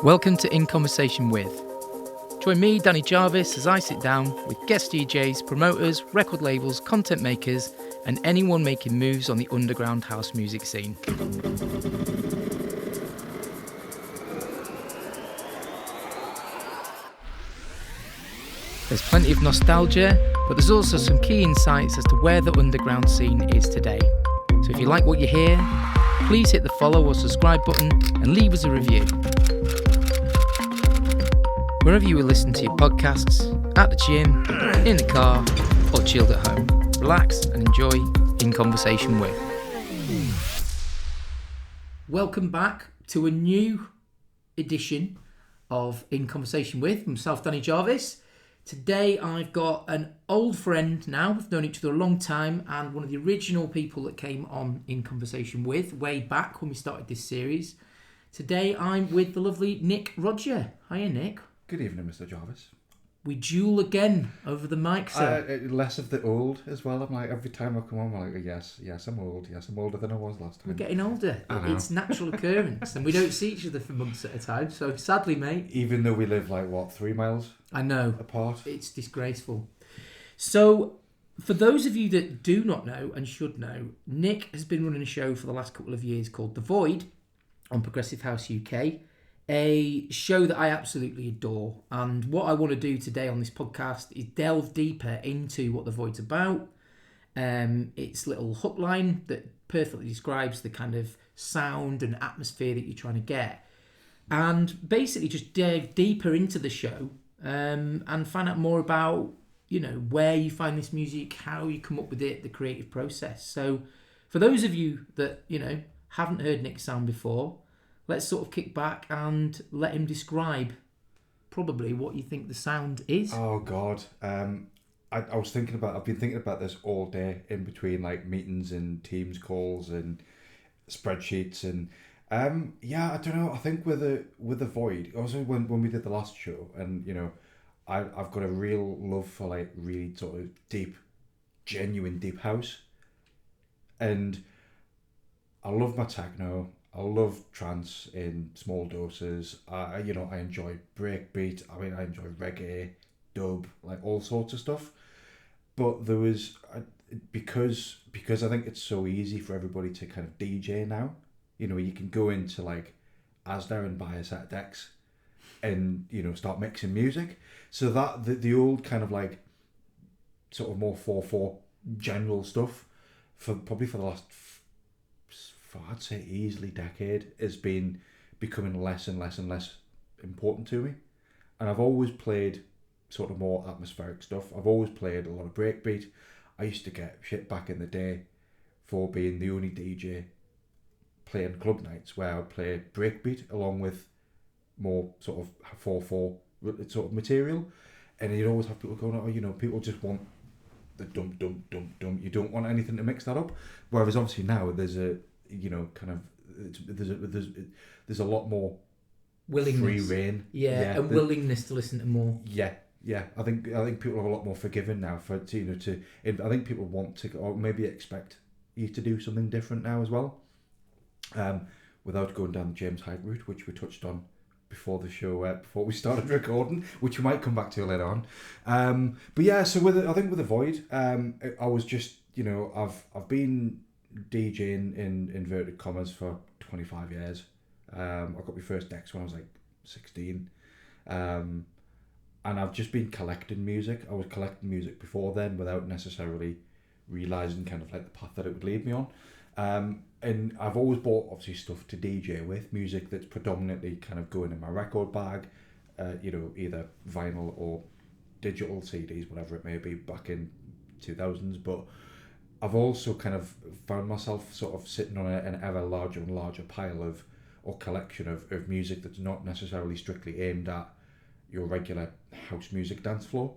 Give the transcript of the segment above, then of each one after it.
Welcome to In Conversation With. Join me, Danny Jarvis, as I sit down with guest DJs, promoters, record labels, content makers, and anyone making moves on the underground house music scene. There's plenty of nostalgia, but there's also some key insights as to where the underground scene is today. So if you like what you hear, please hit the follow or subscribe button and leave us a review. Wherever you will listen to your podcasts, at the gym, in the car, or chilled at home, relax and enjoy In Conversation With. Welcome back to a new edition of In Conversation With myself, Danny Jarvis. Today I've got an old friend now, we've known each other a long time, and one of the original people that came on In Conversation With way back when we started this series. Today I'm with the lovely Nick Rodger. Hiya, Nick. Good evening, Mr. Jarvis. We duel again over the mic, sir. Less of the old as well. I'm like, every time I come on, I'm like, yes, I'm old. Yes, I'm older than I was last time. We're getting older. It's natural occurrence. And we don't see each other for months at a time. So sadly, mate. Even though we live 3 miles I know. apart? It's disgraceful. So, for those of you that do not know and should know, Nick has been running a show for the last couple of years called The Void on Progressive House UK. A show that I absolutely adore, and what I want to do today on this podcast is delve deeper into what The Void's about, its little hook line that perfectly describes the kind of sound and atmosphere that you're trying to get, and basically just dive deeper into the show and find out more about, where you find this music, how you come up with it, the creative process. So for those of you that, haven't heard Nick's sound before, let's sort of kick back and let him describe probably what you think the sound is. Oh, God. I've been thinking about this all day in between meetings and Teams calls and spreadsheets and I don't know. I think with the Void, also when we did the last show, and I've got a real love for really sort of deep, genuine deep house, and I love my techno. I love trance in small doses. I enjoy breakbeat. I enjoy reggae, dub, all sorts of stuff. But there was because I think it's so easy for everybody to kind of DJ now. You can go into Asda and buy a set of decks, and start mixing music. So that the old kind of sort of more 4/4 general stuff for the last, I'd say easily decade, has been becoming less and less and less important to me. And I've always played sort of more atmospheric stuff. I've always played a lot of breakbeat. I used to get shit back in the day for being the only DJ playing club nights where I would play breakbeat along with more sort of 4/4 sort of material. And you'd always have people going, people just want the dump, dump, dump, dump. You don't want anything to mix that up. Whereas obviously now there's a there's a lot more willingness, free reign, and willingness to listen to more. I think people are a lot more forgiving now I think people want to, or maybe expect you to do something different now as well, without going down the James Hype route, which we touched on before the show, before we started recording, which we might come back to later on. So with the Void, I was just I've been DJing in inverted commas for 25 years. I got my first decks when I was 16, and I've just been collecting music. I was collecting music before then without necessarily realising kind of the path that it would lead me on, and I've always bought obviously stuff to DJ with, music that's predominantly kind of going in my record bag, either vinyl or digital CDs, whatever it may be, back in 2000s, but I've also kind of found myself sort of sitting on an ever larger and larger pile of, or collection of music that's not necessarily strictly aimed at your regular house music dance floor.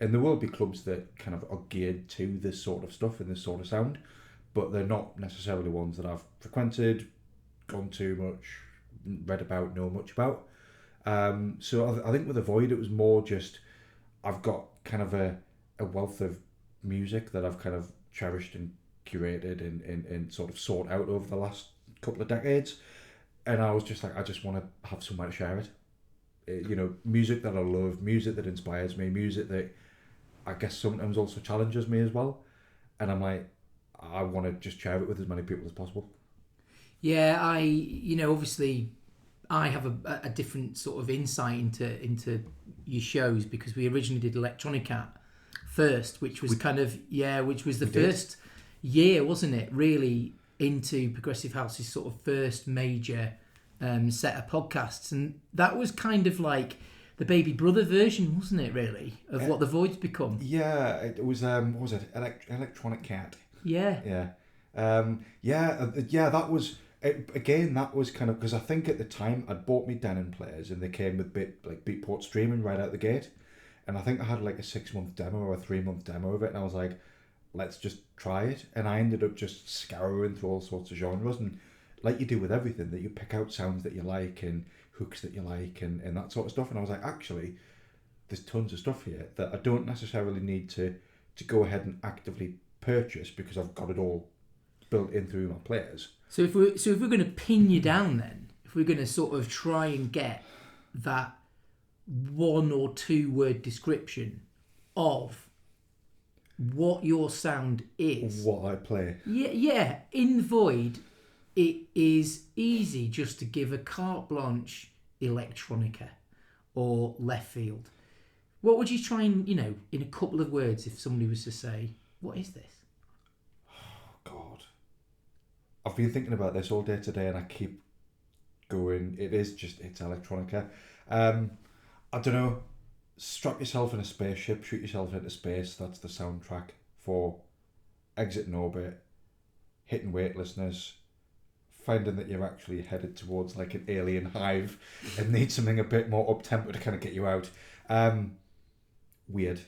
And there will be clubs that kind of are geared to this sort of stuff and this sort of sound, but they're not necessarily ones that I've frequented, gone to much, read about, know much about. So I think with The Void, it was more just, I've got kind of a wealth of music that I've kind of cherished and curated and sort of sought out over the last couple of decades. and I was just like, I just want to have somewhere to share it. Music that I love, music that inspires me, music that I guess sometimes also challenges me as well. And I'm like, I want to just share it with as many people as possible. Yeah, obviously, I have a different sort of insight into your shows because we originally did Electronic Cat first, which was which was the first year, wasn't it? Really into Progressive House's sort of first major set of podcasts, and that was kind of like the baby brother version, wasn't it? Really, of what the Void's become. Yeah, it was. What was it? Electronic Cat. Yeah. Yeah. That was. Again, that was kind of because I think at the time I'd bought me Denon players and they came with Beatport streaming right out the gate, and I think I had like a 6-month demo or a 3-month demo of it, and I was like, let's just try it, and I ended up just scouring through all sorts of genres, and like you do with everything, that you pick out sounds that you like and hooks that you like and that sort of stuff, and I was like, actually, there's tons of stuff here that I don't necessarily need to go ahead and actively purchase because I've got it all built in through my players. So if we're going to pin you down, then if we're going to sort of try and get that 1 or 2 word description of what your sound is, what I play. Yeah. In Void, it is easy just to give a carte blanche electronica or left field. What would you try and, in a couple of words, if somebody was to say, what is this? Oh, God. I've been thinking about this all day today and I keep going, it's electronica. I don't know, strap yourself in a spaceship, shoot yourself into space, that's the soundtrack for Exit in Orbit, hitting weightlessness, finding that you're actually headed towards like an alien hive and need something a bit more up-tempo to kind of get you out. Weird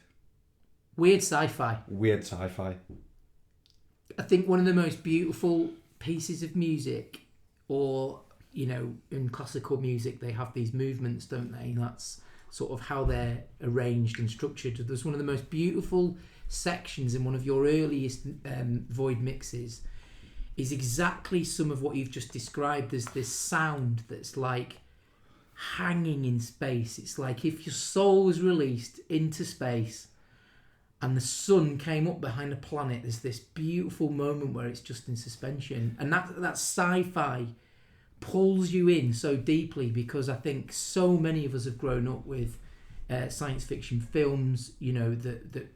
sci-fi. I think one of the most beautiful pieces of music, or in classical music they have these movements, don't they? That's sort of how they're arranged and structured. There's one of the most beautiful sections in one of your earliest Void mixes is exactly some of what you've just described as this sound that's like hanging in space. It's like if your soul was released into space and the sun came up behind a planet, there's this beautiful moment where it's just in suspension. And that sci-fi pulls you in so deeply because I think so many of us have grown up with science fiction films, that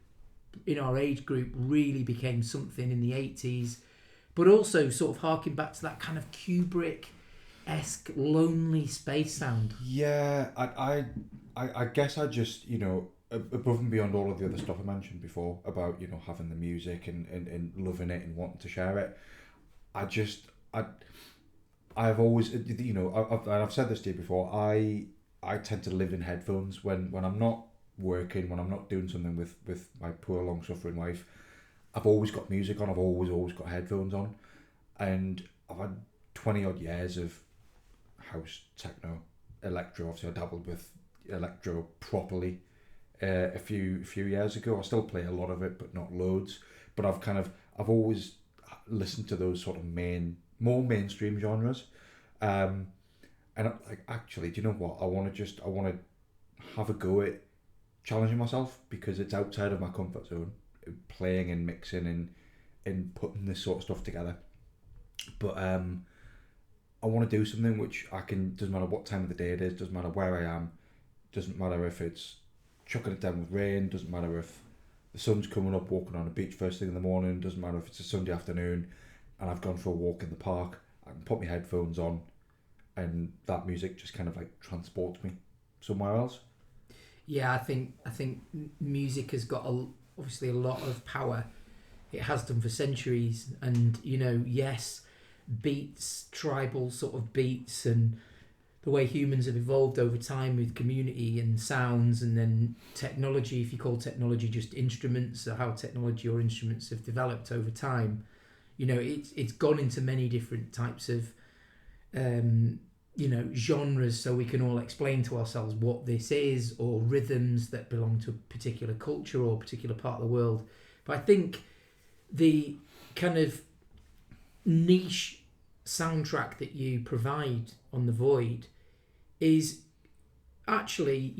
in our age group really became something in the 80s, but also sort of harking back to that kind of Kubrick-esque lonely space sound. Yeah, I guess I just, above and beyond all of the other stuff I mentioned before about, having the music and loving it and wanting to share it, I've always, I've said this to you before, I tend to live in headphones when I'm not working, when I'm not doing something with my poor long-suffering wife. I've always got music on, I've always got headphones on, and I've had 20 odd years of house, techno, electro. Obviously I dabbled with electro properly a few years ago. I still play a lot of it, but not loads. But I've always listened to those sort of more mainstream genres, and actually, do you know what? I want to have a go at challenging myself because it's outside of my comfort zone, playing and mixing and putting this sort of stuff together. But I want to do something which I can, doesn't matter what time of the day it is, doesn't matter where I am, doesn't matter if it's chucking it down with rain, doesn't matter if the sun's coming up walking on a beach first thing in the morning, doesn't matter if it's a Sunday afternoon and I've gone for a walk in the park, I can put my headphones on and that music just kind of like transports me somewhere else. Yeah, I think music has got obviously a lot of power. It has done for centuries, and yes, beats, tribal sort of beats, and the way humans have evolved over time with community and sounds, and then technology, if you call technology just instruments, or how technology or instruments have developed over time. It's gone into many different types of genres, so we can all explain to ourselves what this is, or rhythms that belong to a particular culture or a particular part of the world. But I think the kind of niche soundtrack that you provide on The Void is actually,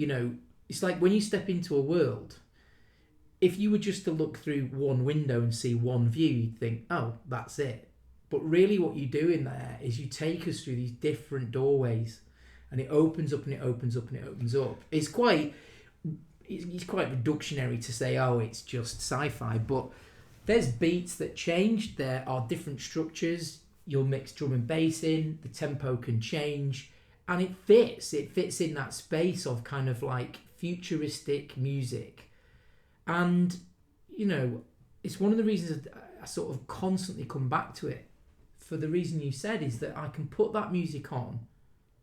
it's like when you step into a world, if you were just to look through one window and see one view, you'd think, oh, that's it. But really what you do in there is you take us through these different doorways, and it opens up and it opens up and it opens up. It's quite reductionary to say, oh, it's just sci-fi, but there's beats that change. There are different structures. You'll mix drum and bass in. The tempo can change. And it fits in that space of kind of like futuristic music. And, it's one of the reasons I sort of constantly come back to it, for the reason you said, is that I can put that music on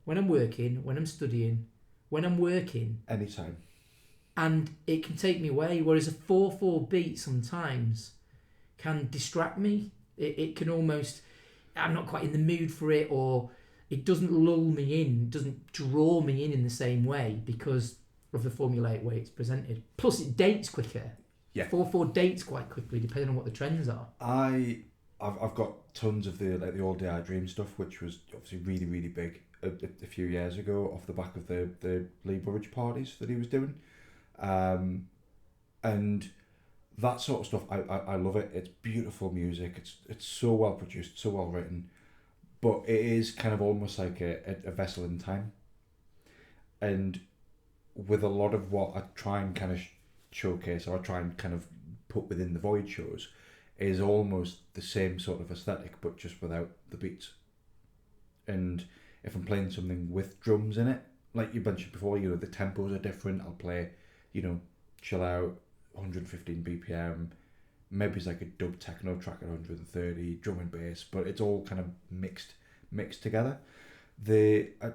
when I'm working, when I'm studying, when I'm working. Anytime. And it can take me away, whereas a 4/4 beat sometimes can distract me. It can almost, I'm not quite in the mood for it, or it doesn't lull me in, doesn't draw me in the same way because of the formulaic way it's presented. Plus, it dates quicker. Yeah. 4/4 dates quite quickly, depending on what the trends are. I've got tons of the All Day I Dream stuff, which was obviously really, really big a few years ago off the back of the Lee Burridge parties that he was doing. And that sort of stuff, I love it. It's beautiful music. It's so well produced, so well written. But it is kind of almost like a vessel in time. And with a lot of what I try and kind of showcase, or I try and kind of put within the Void shows, is almost the same sort of aesthetic, but just without the beats. And if I'm playing something with drums in it, like you mentioned before, the tempos are different. I'll play, chill out, 115 BPM, maybe it's like a dub techno track at 130, drum and bass, but it's all kind of mixed together. I'm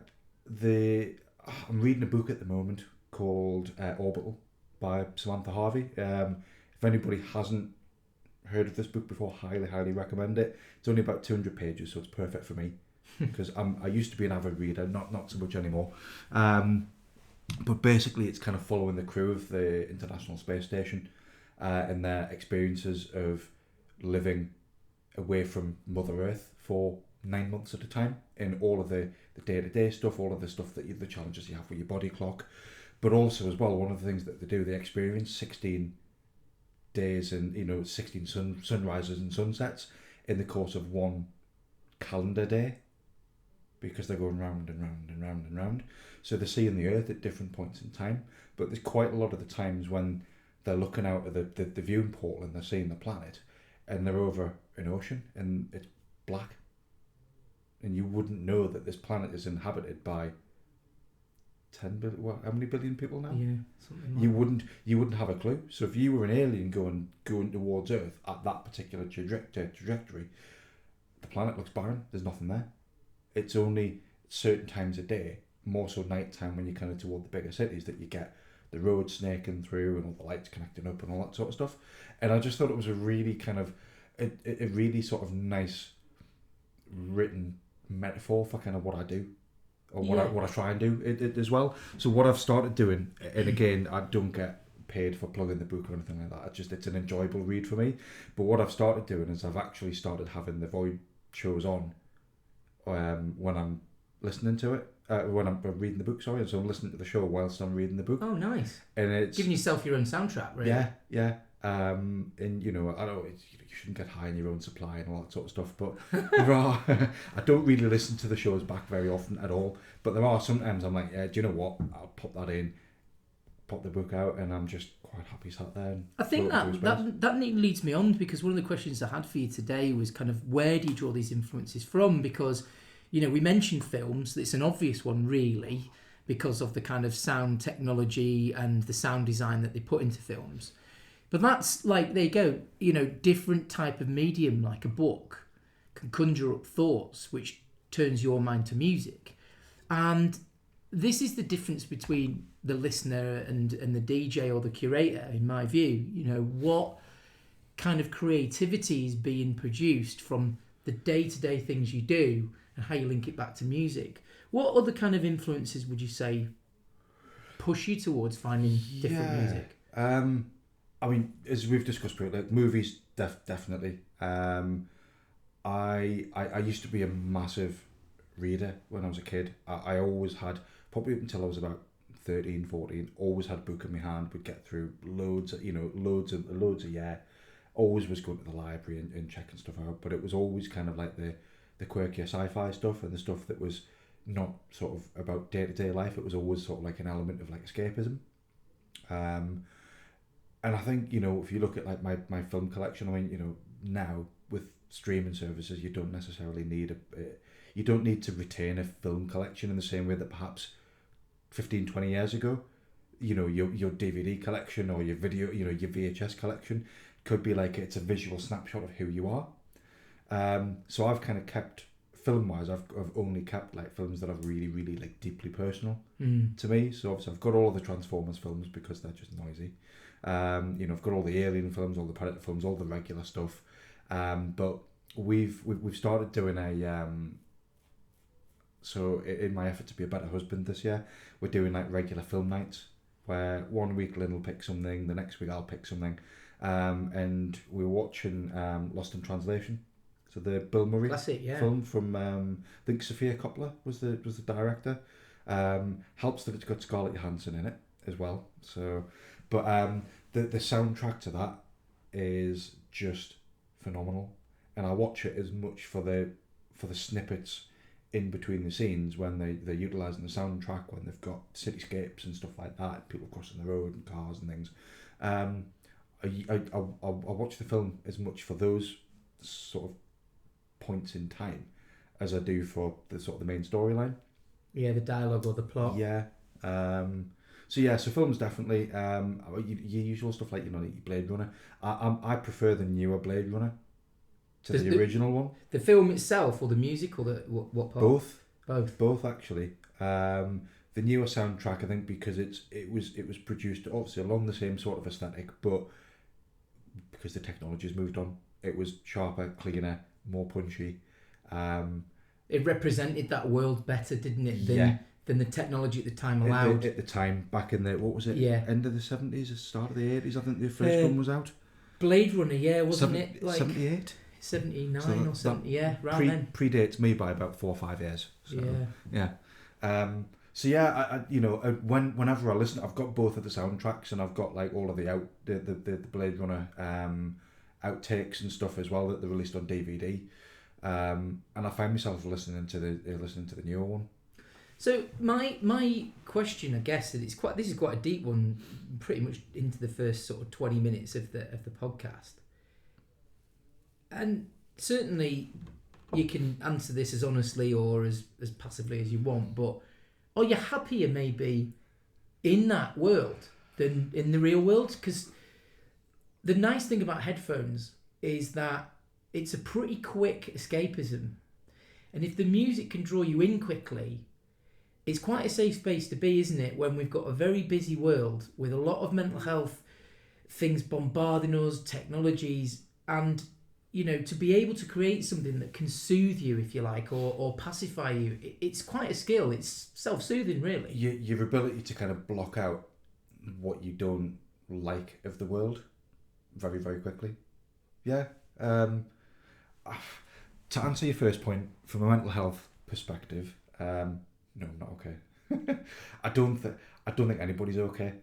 reading a book at the moment called Orbital by Samantha Harvey. If anybody hasn't heard of this book before, highly recommend it. It's only about 200 pages, so it's perfect for me because I used to be an avid reader, not so much anymore. But basically, it's kind of following the crew of the International Space Station and their experiences of living away from Mother Earth for 9 months at a time, in all of the day-to-day stuff, all of the stuff that the challenges you have with your body clock, but also as well, one of the things that they do, they experience 16 days and 16 sunrises and sunsets in the course of one calendar day, because they're going round and round and round and round. So they're seeing the Earth at different points in time, but there's quite a lot of the times when they're looking out of the viewing portal and they're seeing the planet, and they're over an ocean and it's black, and you wouldn't know that this planet is inhabited by 10 billion. What? How many billion people now? Yeah, something like you wouldn't have a clue. So if you were an alien going towards Earth at that particular trajectory, the planet looks barren. There's nothing there. It's only certain times a day, more so night time when you're kind of toward the bigger cities, that you get the road snaking through and all the lights connecting up and all that sort of stuff. And I just thought it was a really kind of a really sort of nice written metaphor for kind of what I do, or what I try and do it as well. So what I've started doing, and again, I don't get paid for plugging the book or anything like that. It's an enjoyable read for me. But what I've started doing is I've actually started having the Void shows on when I'm listening to it, when I'm reading the book. Sorry, so I'm listening to the show whilst I'm reading the book. Oh, nice! And it's giving yourself your own soundtrack, really. Yeah. And I know you shouldn't get high in your own supply and all that sort of stuff, but there are. I don't really listen to the shows back very often at all, but there are sometimes I'm like, yeah, do you know what? I'll pop that in, pop the book out, and I'm just quite happy sat there. And I think that leads me on, because one of the questions I had for you today was kind of, where do you draw these influences from? Because we mentioned films. It's an obvious one, really, because of the kind of sound technology and the sound design that they put into films. But that's like, there you go, different type of medium, like a book, can conjure up thoughts, which turns your mind to music. And this is the difference between the listener and the DJ or the curator, in my view. What kind of creativity is being produced from the day-to-day things you do and how you link it back to music. What other kind of influences would you say push you towards finding different music? I mean, as we've discussed previously, like movies, definitely. I used to be a massive reader when I was a kid. I always had, probably up until I was about 13, 14, always had a book in my hand, would get through loads a year. Always was going to the library and checking stuff out, but it was always kind of like the quirkier sci-fi stuff and the stuff that was not sort of about day-to-day life. It was always sort of like an element of like escapism. And I think, if you look at like my film collection, I mean, now with streaming services, you don't necessarily need you don't need to retain a film collection in the same way that perhaps 15, 20 years ago, your DVD collection or your video, your VHS collection could be like, it's a visual snapshot of who you are. So I've kind of kept, film-wise, I've only kept like films that are really, really like deeply personal to me. So obviously I've got all of the Transformers films because they're just noisy. I've got all the Alien films, all the Predator films, all the regular stuff. But we've started doing a so in my effort to be a better husband this year, we're doing like regular film nights where one week Lynn will pick something, the next week I'll pick something, and we're watching Lost in Translation, so the Bill Murray film from I think Sophia Coppola was the director. Helps that it's got Scarlett Johansson in it as well. So, but the soundtrack to that is just phenomenal, and I watch it as much for the snippets in between the scenes when they're utilising the soundtrack, when they've got cityscapes and stuff like that, people crossing the road and cars and things. I watch the film as much for those sort of points in time as I do for the sort of the main storyline. Yeah, the dialogue or the plot. Yeah. So films definitely. Your usual stuff like like Blade Runner. I prefer the newer Blade Runner to the original one. The film itself, or the music, or what part? Both actually. The newer soundtrack, I think, because it was produced obviously along the same sort of aesthetic, but because the technology's moved on, it was sharper, cleaner, more punchy. It represented that world better, didn't it? Than the technology at the time allowed. At the time, back in the end of the 70s, start of the 80s, I think the first one was out. Blade Runner, wasn't it? Like 78? 79 or 70, around then. Predates me by about 4 or 5 years. So, yeah. Whenever I listen, I've got both of the soundtracks, and I've got like all of the Blade Runner outtakes and stuff as well that they released on DVD. And I find myself listening to the newer one. So my question, I guess, that this is quite a deep one, pretty much into the first sort of 20 minutes of the podcast. And certainly you can answer this as honestly or as passively as you want, but are you happier maybe in that world than in the real world? Because the nice thing about headphones is that it's a pretty quick escapism. And if the music can draw you in quickly, it's quite a safe space to be, isn't it? When we've got a very busy world with a lot of mental health things bombarding us, technologies, and to be able to create something that can soothe you, if you like, or pacify you, it's quite a skill. It's self-soothing, really. Your ability to kind of block out what you don't like of the world very, very quickly. Yeah. To answer your first point, from a mental health perspective, no, I'm not okay. I don't think anybody's okay.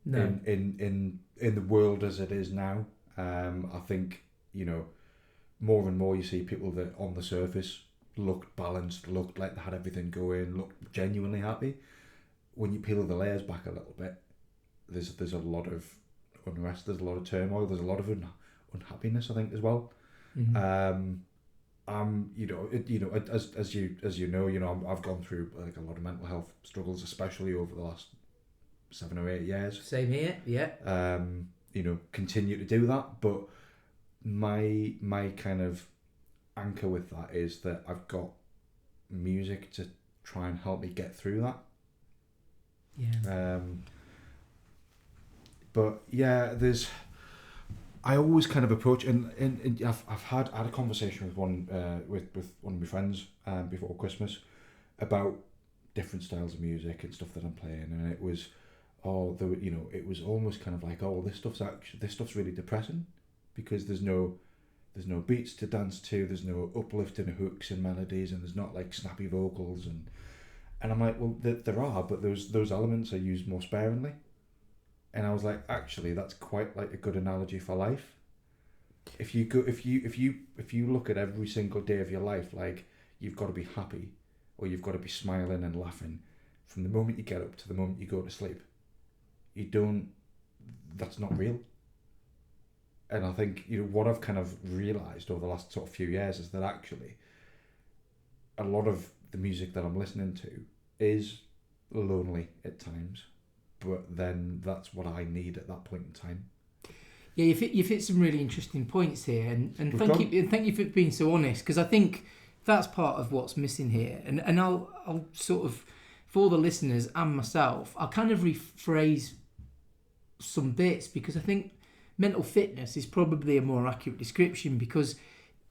No. In the world as it is now. I think, more and more you see people that on the surface looked balanced, looked like they had everything going, looked genuinely happy. When you peel the layers back a little bit, there's a lot of unrest, there's a lot of turmoil, there's a lot of unhappiness, I think, as well. Mm-hmm. As you know, I've gone through like a lot of mental health struggles, especially over the last 7 or 8 years. Same here, yeah. Continue to do that, but my kind of anchor with that is that I've got music to try and help me get through that. Yeah. But yeah, I always kind of approach, and I've had a conversation with one of my friends before Christmas about different styles of music and stuff that I'm playing, and it was it was almost kind of like, this stuff's really depressing because there's no There's no beats to dance to. There's no uplifting hooks and melodies, and there's not like snappy vocals and I'm like, well, there are, but those elements are used more sparingly. And I was like, actually, that's quite like a good analogy for life. If you look at every single day of your life, like you've got to be happy, or you've got to be smiling and laughing, from the moment you get up to the moment you go to sleep. You don't. That's not real. And I think, what I've kind of realised over the last sort of few years is that actually a lot of the music that I'm listening to is lonely at times, but then that's what I need at that point in time. Yeah, you've hit some really interesting points here, and thank you for being so honest, because I think that's part of what's missing here. And I'll sort of, for the listeners and myself, I'll kind of rephrase some bits, because I think mental fitness is probably a more accurate description, because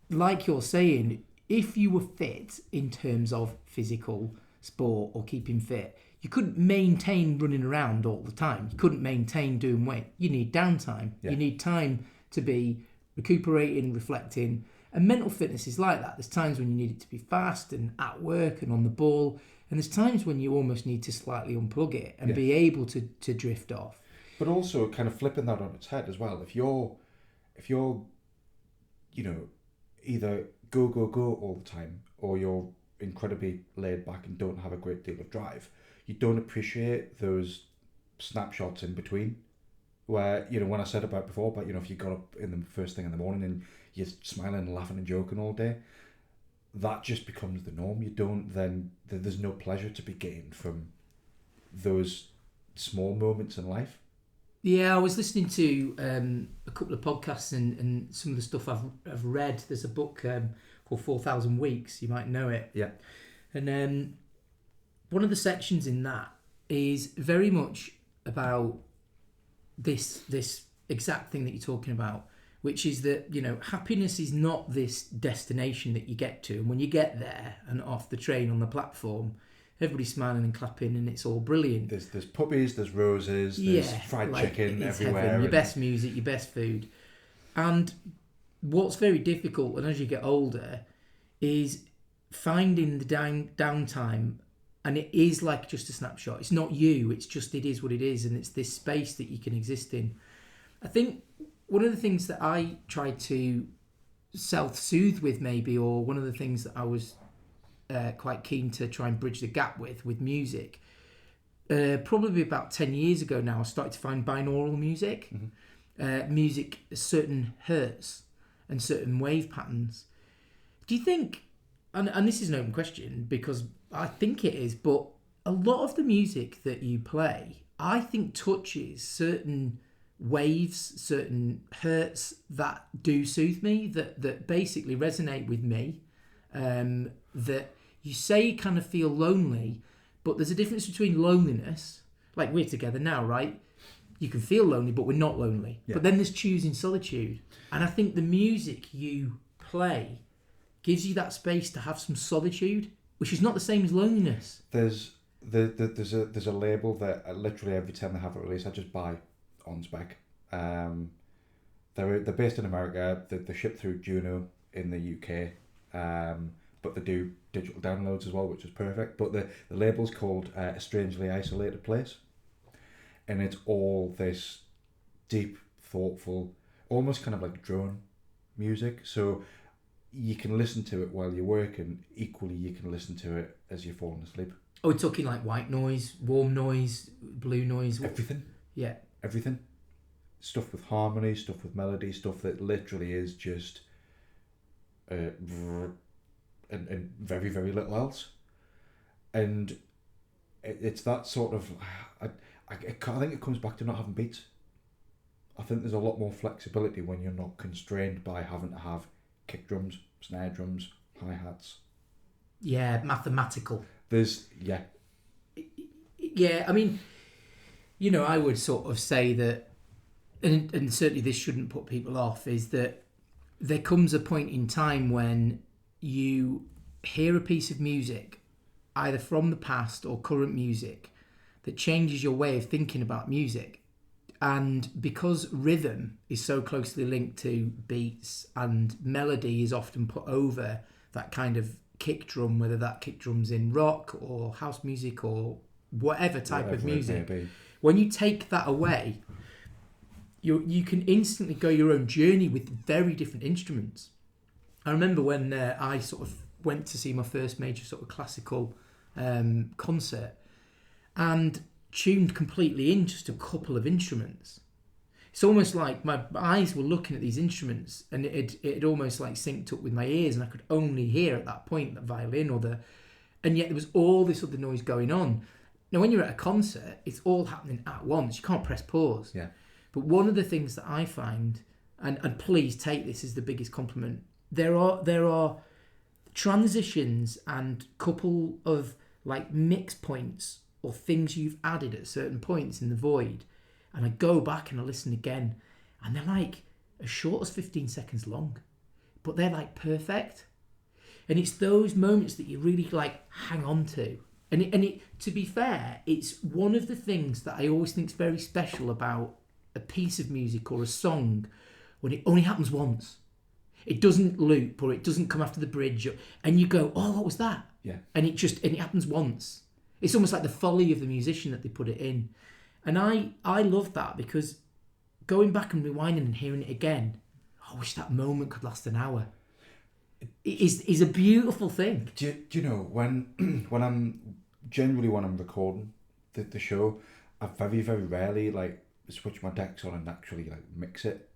like you're saying, if you were fit in terms of physical sport or keeping fit, you couldn't maintain running around all the time. You couldn't maintain doing weight. You need downtime. Yeah. You need time to be recuperating, reflecting. And mental fitness is like that. There's times when you need it to be fast and at work and on the ball. And there's times when you almost need to slightly unplug it and be able to drift off. But also kind of flipping that on its head as well. If you're either go all the time, or you're incredibly laid back and don't have a great deal of drive, you don't appreciate those snapshots in between. Where, when I said about before, but if you got up in the first thing in the morning and you're smiling and laughing and joking all day, that just becomes the norm. There's no pleasure to be gained from those small moments in life. Yeah, I was listening to a couple of podcasts and some of the stuff I've read. There's a book called 4,000 Weeks. You might know it. Yeah. And one of the sections in that is very much about this exact thing that you're talking about, which is that, happiness is not this destination that you get to. And when you get there and off the train on the platform, everybody's smiling and clapping and it's all brilliant. There's puppies, there's roses, there's fried chicken everywhere. Heaven, your best music, your best food. And what's very difficult, and as you get older, is finding the downtime. And it is like just a snapshot. It's not you, it is what it is. And it's this space that you can exist in. I think one of the things that I tried to self-soothe with maybe, or one of the things that I was quite keen to try and bridge the gap with music, probably about 10 years ago now, I started to find binaural music. Mm-hmm. Music, certain hertz and certain wave patterns. Do you think, and this is an open question because I think it is, but a lot of the music that you play, I think touches certain waves, certain hertz that do soothe me, that basically resonate with me, that you say you kind of feel lonely, but there's a difference between loneliness, like we're together now, right? You can feel lonely, but we're not lonely. Yeah. But then there's choosing solitude. And I think the music you play gives you that space to have some solitude, which is not the same as loneliness. There's a label that literally every time they have a release, I just buy on spec. They're based in America. They ship through Juno in the UK, but they do digital downloads as well, which is perfect. But the label's called A Strangely Isolated Place, and it's all this deep, thoughtful, almost kind of like drone music. So you can listen to it while you're working. Equally, you can listen to it as you're falling asleep. Oh, we're talking like white noise, warm noise, blue noise. Everything. Yeah. Everything. Stuff with harmony, stuff with melody, stuff that literally is just and very, very little else. And it's that sort of... I think it comes back to not having beats. I think there's a lot more flexibility when you're not constrained by having to have kick drums, snare drums, hi-hats. Yeah, mathematical. Yeah, I mean, I would sort of say that, and certainly this shouldn't put people off, is that there comes a point in time when you hear a piece of music, either from the past or current music, that changes your way of thinking about music. And because rhythm is so closely linked to beats and melody is often put over that kind of kick drum, whether that kick drum's in rock or house music or whatever type of music, when you take that away, you can instantly go your own journey with very different instruments. I remember when I sort of went to see my first major sort of classical concert and tuned completely in just a couple of instruments. It's almost like my eyes were looking at these instruments and it almost like synced up with my ears, and I could only hear at that point the violin and yet there was all this other noise going on. Now when you're at a concert, it's all happening at once. You can't press pause. Yeah. But one of the things that I find, and please take this as the biggest compliment, there are transitions and couple of like mix points or things you've added at certain points in the void, and I go back and I listen again, and they're like as short as 15 seconds long, but they're like perfect. And it's those moments that you really like hang on to. And it to be fair, it's one of the things that I always think is very special about a piece of music or a song, when it only happens once. It doesn't loop or it doesn't come after the bridge, and you go, oh, what was that? Yeah. And it happens once. It's almost like the folly of the musician that they put it in. And I love that, because going back and rewinding and hearing it again, I wish that moment could last an hour. It is a beautiful thing. Do you know, when I'm recording the show, I very, very rarely like switch my decks on and actually like mix it.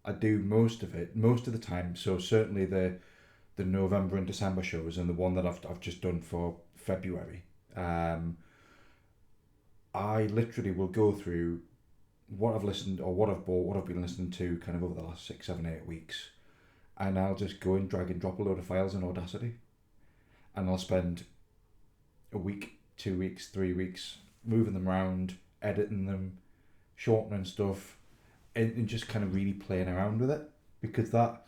I do most of the time. So certainly the November and December shows and the one that I've just done for February, I literally will go through what I've listened or what I've bought, what I've been listening to kind of over the last 6, 7, 8 weeks, and I'll just go and drag and drop a load of files in Audacity, and I'll spend a week, 2 weeks, 3 weeks moving them around, editing them, shortening stuff, and just kind of really playing around with it. Because that,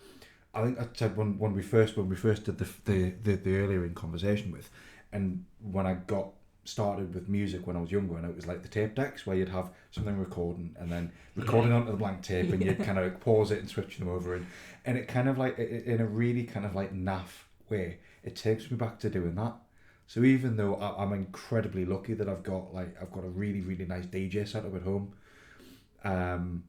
I think I said when we first did the earlier in conversation with, and when I got started with music when I was younger, and it was like the tape decks where you'd have something recording and then recording onto the blank tape, and you'd kind of pause it and switch them over, and it kind of like in a really kind of like naff way, it takes me back to doing that. So even though I'm incredibly lucky that I've got a really, really nice DJ setup at home, and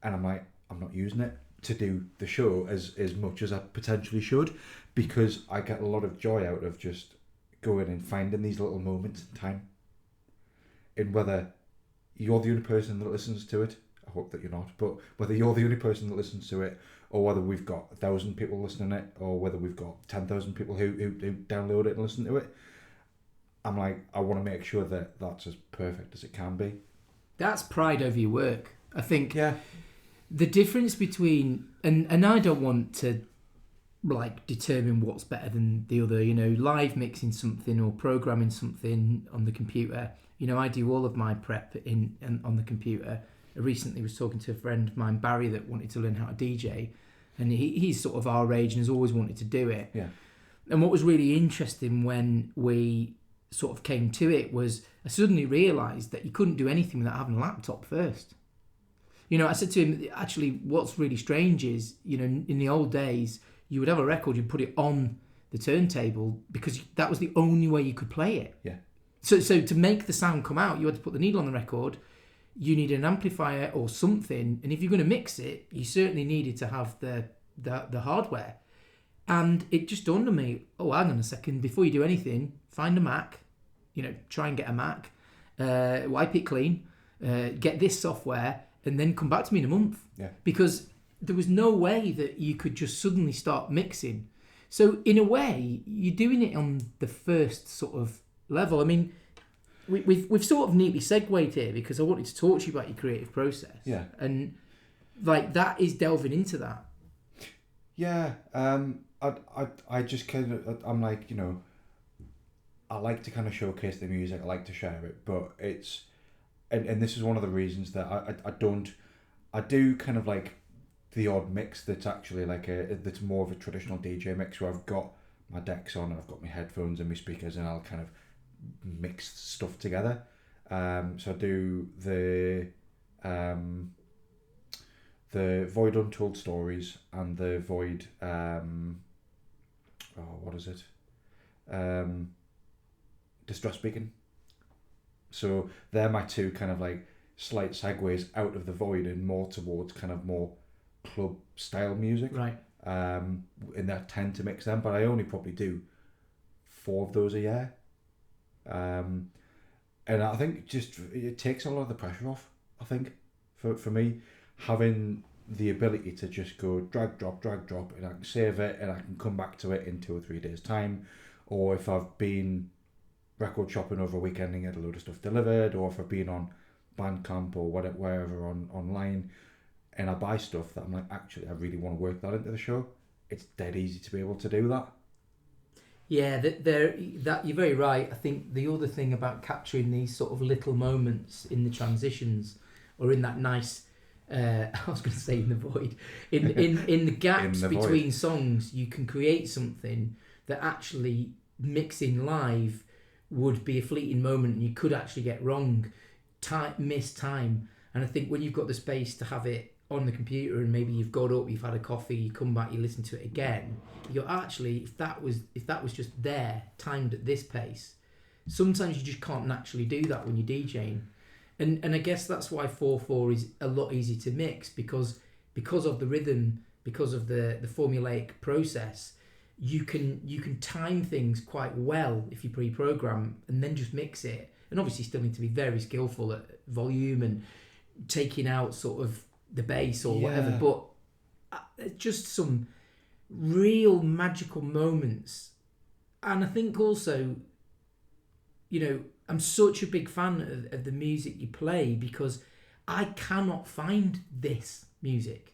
I'm not using it to do the show as much as I potentially should, because I get a lot of joy out of just going and finding these little moments in time. And whether you're the only person that listens to it, I hope that you're not, but whether you're the only person that listens to it, or whether we've got 1,000 people listening to it, or whether we've got 10,000 people who download it and listen to it, I'm like, I want to make sure that that's as perfect as it can be. That's pride over your work. I think yeah. The difference between, and I don't want to like determine what's better than the other, live mixing something or programming something on the computer. I do all of my prep on the computer. I recently was talking to a friend of mine, Barry, that wanted to learn how to DJ, and he's sort of our age and has always wanted to do it. Yeah. And what was really interesting when we sort of came to it was I suddenly realised that you couldn't do anything without having a laptop first. I said to him, actually, what's really strange is, in the old days, you would have a record, you'd put it on the turntable because that was the only way you could play it. Yeah. So to make the sound come out, you had to put the needle on the record, you needed an amplifier or something, and if you're going to mix it, you certainly needed to have the hardware. And it just dawned on me, oh, hang on a second, before you do anything, find a Mac, try and get a Mac, wipe it clean, get this software, and then come back to me in a month. Yeah. Because there was no way that you could just suddenly start mixing. So in a way, you're doing it on the first sort of level. I mean, we've sort of neatly segued here because I wanted to talk to you about your creative process. Yeah. And like that is delving into that. Yeah. I just kind of, I'm like, I like to kind of showcase the music. I like to share it, but it's, and this is one of the reasons that I do kind of like the odd mix that's actually like that's more of a traditional DJ mix where I've got my decks on and I've got my headphones and my speakers and I'll kind of mix stuff together. So I do the the Void Untold Stories and the Void what is it? Distress Beacon. So they're my two kind of like slight segues out of the Void and more towards kind of more club style music. Right. And I tend to mix them, but I only probably do 4 of those a year. And I think just it takes a lot of the pressure off. I think for me, having the ability to just go drag drop, and I can save it and I can come back to it in 2 or 3 days time, or if I've been record shopping over a weekend and get a load of stuff delivered, or if I've been on Bandcamp or wherever online and I buy stuff that I'm like, actually I really want to work that into the show, it's dead easy to be able to do that. Yeah, that you're very right. I think the other thing about capturing these sort of little moments in the transitions, or in that nice, I was going to say in the void, in the gaps in the between void. songs, you can create something that actually mixing live would be a fleeting moment, and you could actually get wrong, miss time. And I think when you've got the space to have it on the computer, and maybe you've got up, you've had a coffee, you come back, you listen to it again, you go, actually, if that was just there, timed at this pace, sometimes you just can't naturally do that when you're DJing. And I guess that's why 4/4 is a lot easier to mix, because of the rhythm, because of the formulaic process, you can time things quite well if you pre-program and then just mix it. And obviously you still need to be very skillful at volume and taking out sort of the bass or whatever, but just some real magical moments. And I think also, I'm such a big fan of the music you play, because I cannot find this music.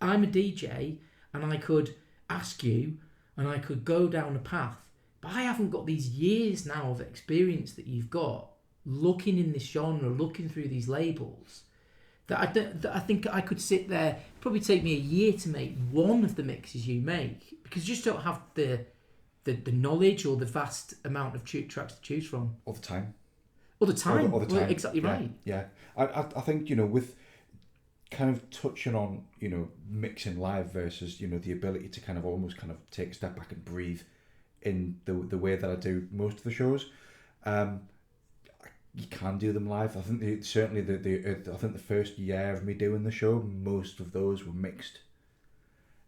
I'm a DJ and I could ask you and I could go down a path, but I haven't got these years now of experience that you've got looking in this genre, looking through these labels, that I think I could sit there, probably take me a year to make one of the mixes you make, because you just don't have the knowledge or the vast amount of tracks to choose from. All the time. All the time. Well, exactly right. Yeah. I think, with kind of touching on, mixing live versus, the ability to kind of almost kind of take a step back and breathe in the way that I do most of the shows. You can do them live. I think I think the first year of me doing the show, most of those were mixed.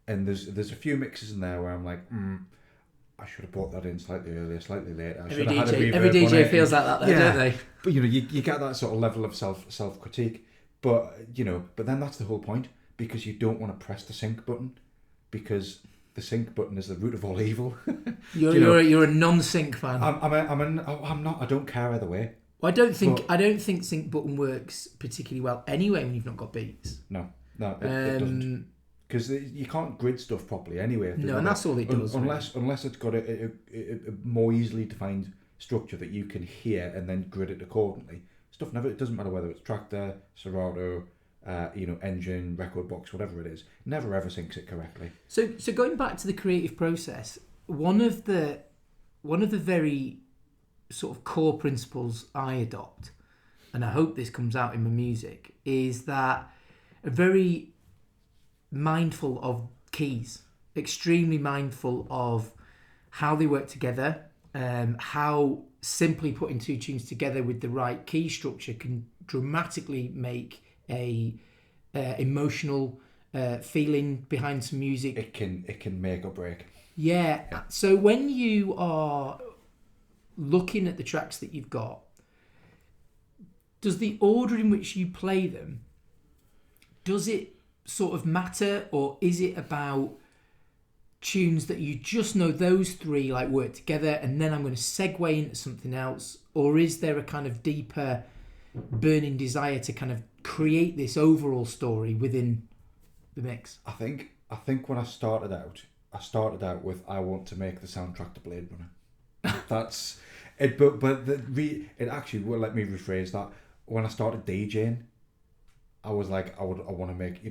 And there's a few mixes in there where I'm like, I should have brought that in slightly earlier, slightly later. Every DJ feels like that, though, don't they? But you get that sort of level of self critique. But but then that's the whole point, because you don't want to press the sync button, because the sync button is the root of all evil. You're a non-sync fan. I'm not. I don't care either way. Well, I don't think sync button works particularly well anyway when you've not got beats. No, it doesn't. Because you can't grid stuff properly anyway. No, and that's all it does. Unless it's got a more easily defined structure that you can hear and then grid it accordingly. Stuff never. It doesn't matter whether it's Tractor, Serato, engine, record box, whatever it is. Never ever syncs it correctly. So going back to the creative process, one of the very sort of core principles I adopt, and I hope this comes out in my music, is that I'm very mindful of keys, extremely mindful of how they work together, how simply putting two tunes together with the right key structure can dramatically make a emotional feeling behind some music. It can make or break. Yeah. So when you are looking at the tracks that you've got, does the order in which you play them, does it sort of matter, or is it about tunes that you just know those three like work together and then I'm going to segue into something else, or is there a kind of deeper burning desire to kind of create this overall story within the mix? I think when I started out with, I want to make the soundtrack to Blade Runner. That's it. But it actually, well, let me rephrase that. When I started DJing, I was like, I want to make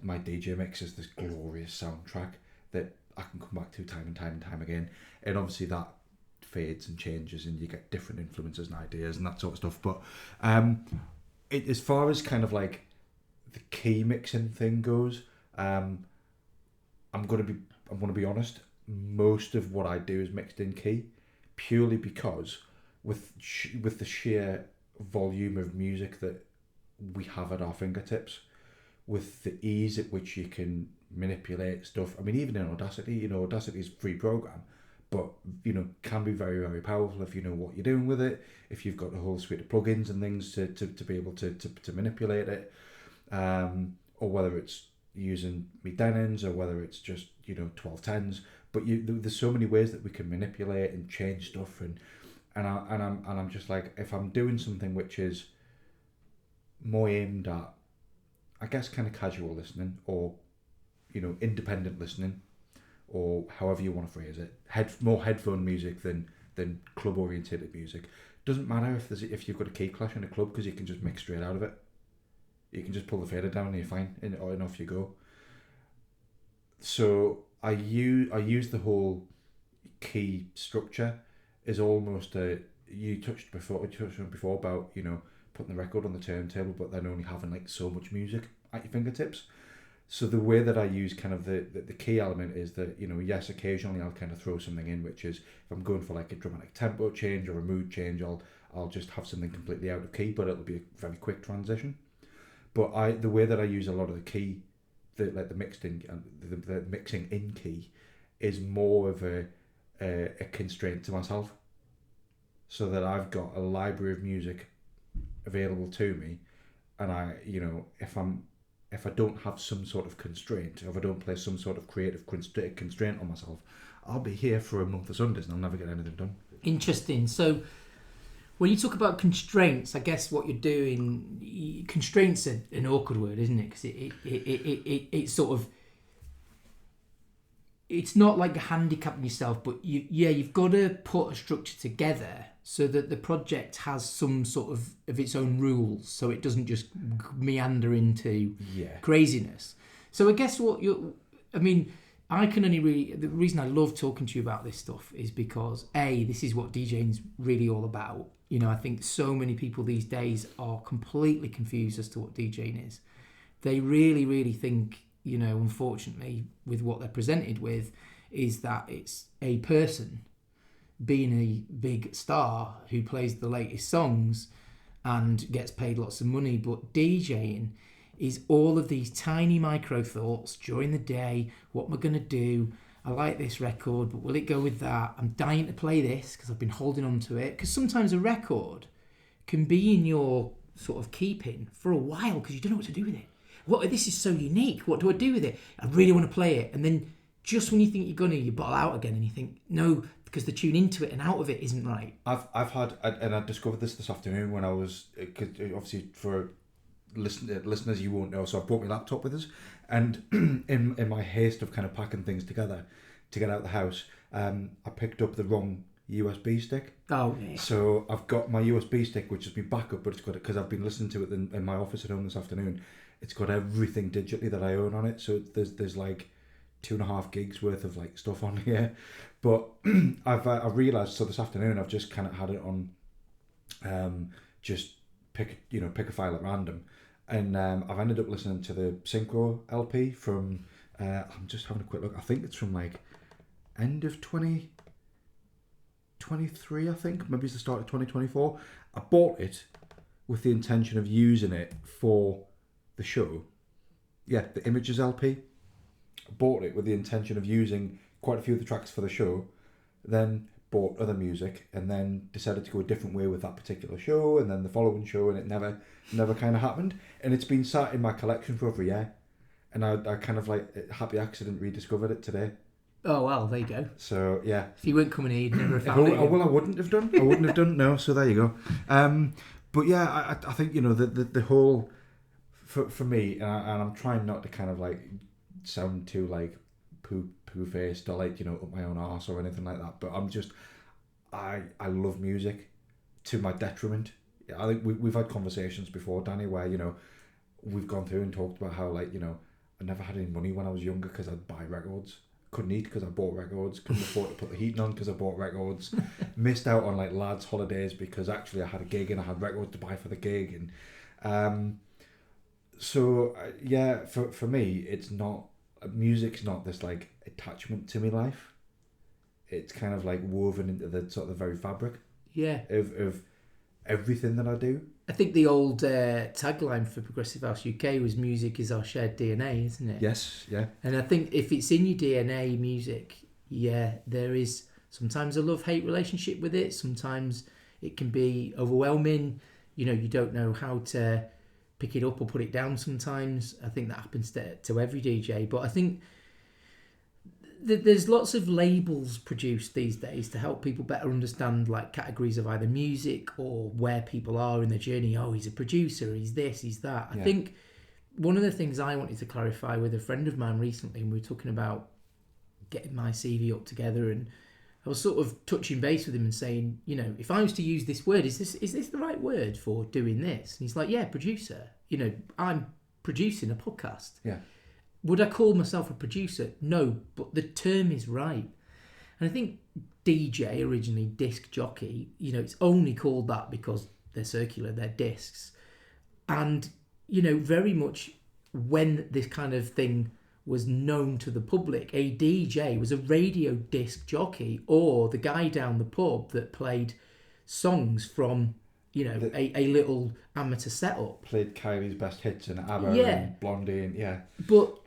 my DJ mix as this glorious soundtrack that I can come back to time and time again. And obviously that fades and changes, and you get different influences and ideas and that sort of stuff. But as far as kind of like the key mixing thing goes, I'm gonna be honest. Most of what I do is mixed in key, purely because with the sheer volume of music that we have at our fingertips, with the ease at which you can manipulate stuff. I mean, even in Audacity, Audacity is a free program, but can be very, very powerful if you know what you're doing with it. If you've got a whole suite of plugins and things to be able to manipulate it, or whether it's using me Denons or whether it's just 1210s. But there's so many ways that we can manipulate and change stuff, and I'm just like, if I'm doing something which is more aimed at, I guess, kind of casual listening, or independent listening, or however you want to phrase it, more headphone music than club orientated music. Doesn't matter if you've got a key clash in a club, because you can just mix straight out of it. You can just pull the fader down and you're fine, and off you go. So I use the whole key structure as almost you touched on before about putting the record on the turntable, but then only having like so much music at your fingertips. So the way that I use kind of the key element is that yes, occasionally I'll kind of throw something in, which is if I'm going for like a dramatic tempo change or a mood change, I'll just have something completely out of key, but it'll be a very quick transition. But the way that I use a lot of the key, the mixing in key, is more of a constraint to myself, so that I've got a library of music available to me, and if I don't have some sort of constraint, if I don't place some sort of creative constraint on myself, I'll be here for a month of Sundays and I'll never get anything done. Interesting. So when you talk about constraints, I guess what you're doing, constraints are an awkward word, isn't it? Because it's sort of, it's not like handicapping yourself, but you've got to put a structure together so that the project has some sort of its own rules, so it doesn't just meander into craziness. So I guess I can only really, the reason I love talking to you about this stuff is because this is what DJing's really all about. I think so many people these days are completely confused as to what DJing is. They really, really think, unfortunately, with what they're presented with, is that it's a person being a big star who plays the latest songs and gets paid lots of money. But DJing is all of these tiny micro thoughts during the day. What am I going to do? I like this record, but will it go with that? I'm dying to play this because I've been holding on to it. Because sometimes a record can be in your sort of keeping for a while because you don't know what to do with it. This is so unique. What do I do with it? I really want to play it. And then just when you think you're going to, you bottle out again and you think, no, because the tune into it and out of it isn't right. I've had, and I discovered this afternoon when I was, cause obviously for listeners you won't know, so I brought my laptop with us, and in my haste of kind of packing things together to get out of the house, I picked up the wrong USB stick. Oh, yeah. So I've got my USB stick, which has been backup, but it's got it because I've been listening to it in my office at home this afternoon. It's got everything digitally that I own on it, so there's like 2.5 gigs worth of like stuff on here. But I've realised, so this afternoon I've just kind of had it on, just pick a file at random, and I've ended up listening to the Synchro LP from I'm just having a quick look. I think it's from like end of 2023. I think maybe it's the start of 2024. I bought it with the intention of using it for the show. Yeah, the Images LP. I bought it with the intention of using quite a few of the tracks for the show, then bought other music, and then decided to go a different way with that particular show, and then the following show, and it never kind of happened. And it's been sat in my collection for over a year, and I kind of like happy accident rediscovered it today. Oh well, there you go. So yeah, if you weren't coming here, you'd never have found it. Well, I wouldn't have done. No, so there you go. But yeah, I think the whole for me, and I'm trying not to kind of like sound too like poo-faced or like up my own arse or anything like that, but I'm just I love music to my detriment. I think we've had conversations before, Danny, where we've gone through and talked about how like I never had any money when I was younger because I'd buy records, couldn't eat because I bought records, couldn't afford to put the heating on because I bought records, missed out on like lads holidays because actually I had a gig and I had records to buy for the gig, Yeah, for me, it's not music's not this like attachment to my life. It's kind of like woven into the sort of the very fabric of everything that I do. I think the old tagline for Progressive House UK was "Music is our shared DNA," isn't it? Yes, yeah. And I think if it's in your DNA, music, there is sometimes a love-hate relationship with it. Sometimes it can be overwhelming. You don't know how to pick it up or put it down sometimes. I think that happens to every DJ. But I think there's lots of labels produced these days to help people better understand like categories of either music or where people are in their journey. Oh, he's a producer, he's this, he's that. I think one of the things I wanted to clarify with a friend of mine recently, and we were talking about getting my CV up together, and I was sort of touching base with him and saying, if I was to use this word, is this the right word for doing this? And he's like, yeah, producer. I'm producing a podcast. Yeah. Would I call myself a producer? No, but the term is right. And I think DJ, originally disc jockey, it's only called that because they're circular, they're discs. And, very much when this kind of thing was known to the public, a DJ was a radio disc jockey or the guy down the pub that played songs from, a little amateur setup. Played Kylie's best hits and ABBA and Blondie and But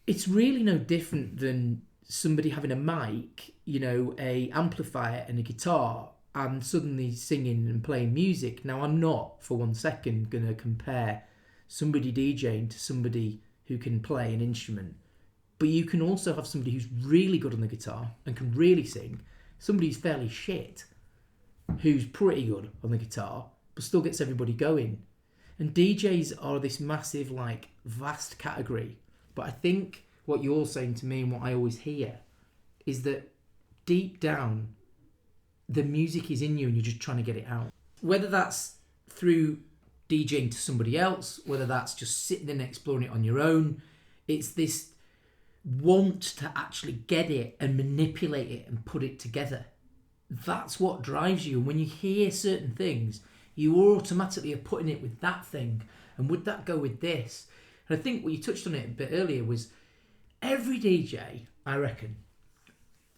it's really no different than somebody having a mic, a amplifier and a guitar and suddenly singing and playing music. Now, I'm not for 1 second going to compare somebody DJing to somebody who can play an instrument. But you can also have somebody who's really good on the guitar and can really sing, somebody who's fairly shit, who's pretty good on the guitar, but still gets everybody going. And DJs are this massive, vast category. But I think what you're saying to me and what I always hear is that deep down, the music is in you and you're just trying to get it out. Whether that's through DJing to somebody else, whether that's just sitting and exploring it on your own, it's this want to actually get it and manipulate it and put it together. That's what drives you. And when you hear certain things, you automatically are putting it with that thing. And would that go with this? And I think what you touched on it a bit earlier was every DJ, I reckon,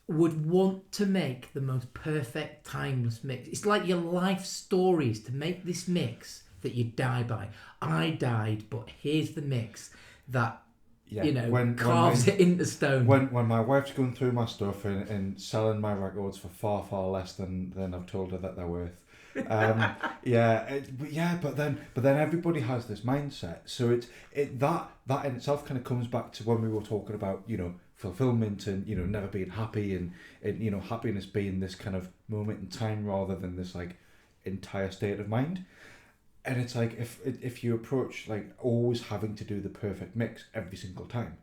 would want to make the most perfect timeless mix. It's like your life stories to make this mix that you die by. I died, but here's the mix that carves it into stone. When my wife's going through my stuff and selling my records for far, far less than I've told her that they're worth. But then everybody has this mindset. So that in itself kind of comes back to when we were talking about fulfillment and never being happy and happiness being this kind of moment in time rather than this like entire state of mind. And it's like if you approach like always having to do the perfect mix every single time,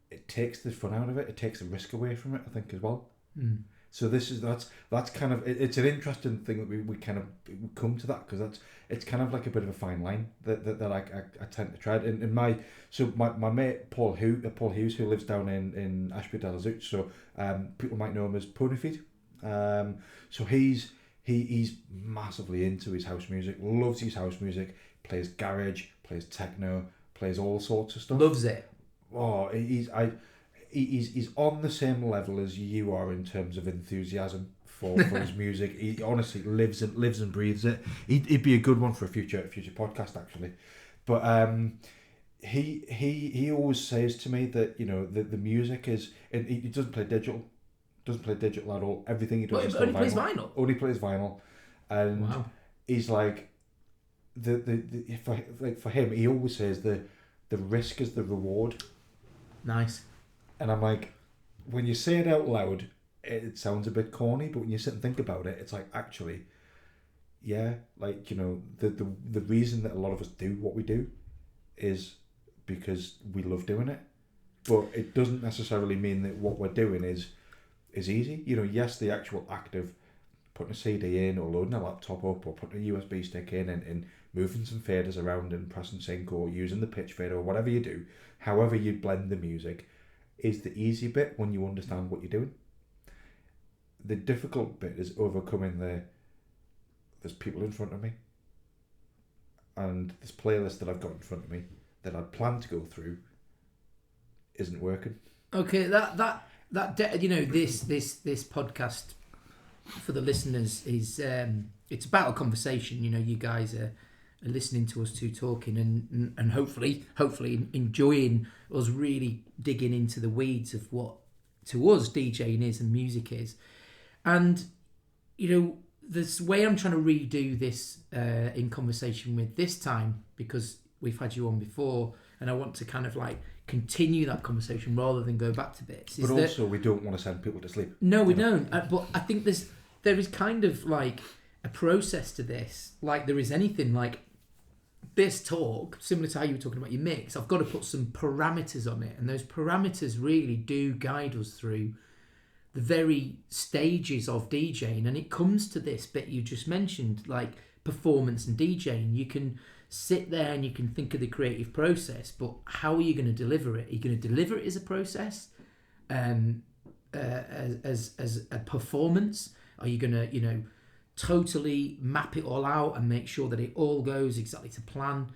it takes the fun out of it. It takes the risk away from it, I think, as well. Mm. So that's kind of it's an interesting thing that we kind of come to that because it's kind of like a bit of a fine line that I tend to tread. And my mate Paul Hughes, who lives down in Ashby-de-la-Zouch, so people might know him as Pony Feet. So he's massively into his house music, loves his house music, plays garage, plays techno, plays all sorts of stuff. Loves it. Oh, he's on the same level as you are in terms of enthusiasm for his music. He honestly lives and breathes it. He'd be a good one for a future podcast actually. But he always says to me that the music is, and he doesn't play digital. Doesn't play digital at all. Everything he does is only plays vinyl. Only plays vinyl, and wow. He's like for him, he always says the risk is the reward. Nice. And I'm like, when you say it out loud, it sounds a bit corny, but when you sit and think about it, it's like actually, yeah, like the reason that a lot of us do what we do is because we love doing it, but it doesn't necessarily mean that what we're doing is easy. Yes, the actual act of putting a CD in or loading a laptop up or putting a USB stick in and moving some faders around and pressing sync or using the pitch fader or whatever you do, however you blend the music, is the easy bit when you understand what you're doing. The difficult bit is overcoming there's people in front of me. and this playlist that I've got in front of me that I'd planned to go through isn't working. Okay, this podcast for the listeners is it's about a conversation. You guys are listening to us two talking and hopefully enjoying us really digging into the weeds of what to us DJing is and music is. And this way I'm trying to redo this in conversation with this time, because we've had you on before and I want to kind of like continue that conversation rather than go back to bits. But also we don't want to send people to sleep. No, we don't. But I think there is kind of like a process to this, like there is anything. Like this talk, similar to how you were talking about your mix, I've got to put some parameters on it, and those parameters really do guide us through the very stages of DJing. And it comes to this bit you just mentioned, like performance and DJing. You can sit there and you can think of the creative process, but how are you going to deliver it? Are you going to deliver it as a process, as a performance? Are you going to totally map it all out and make sure that it all goes exactly to plan?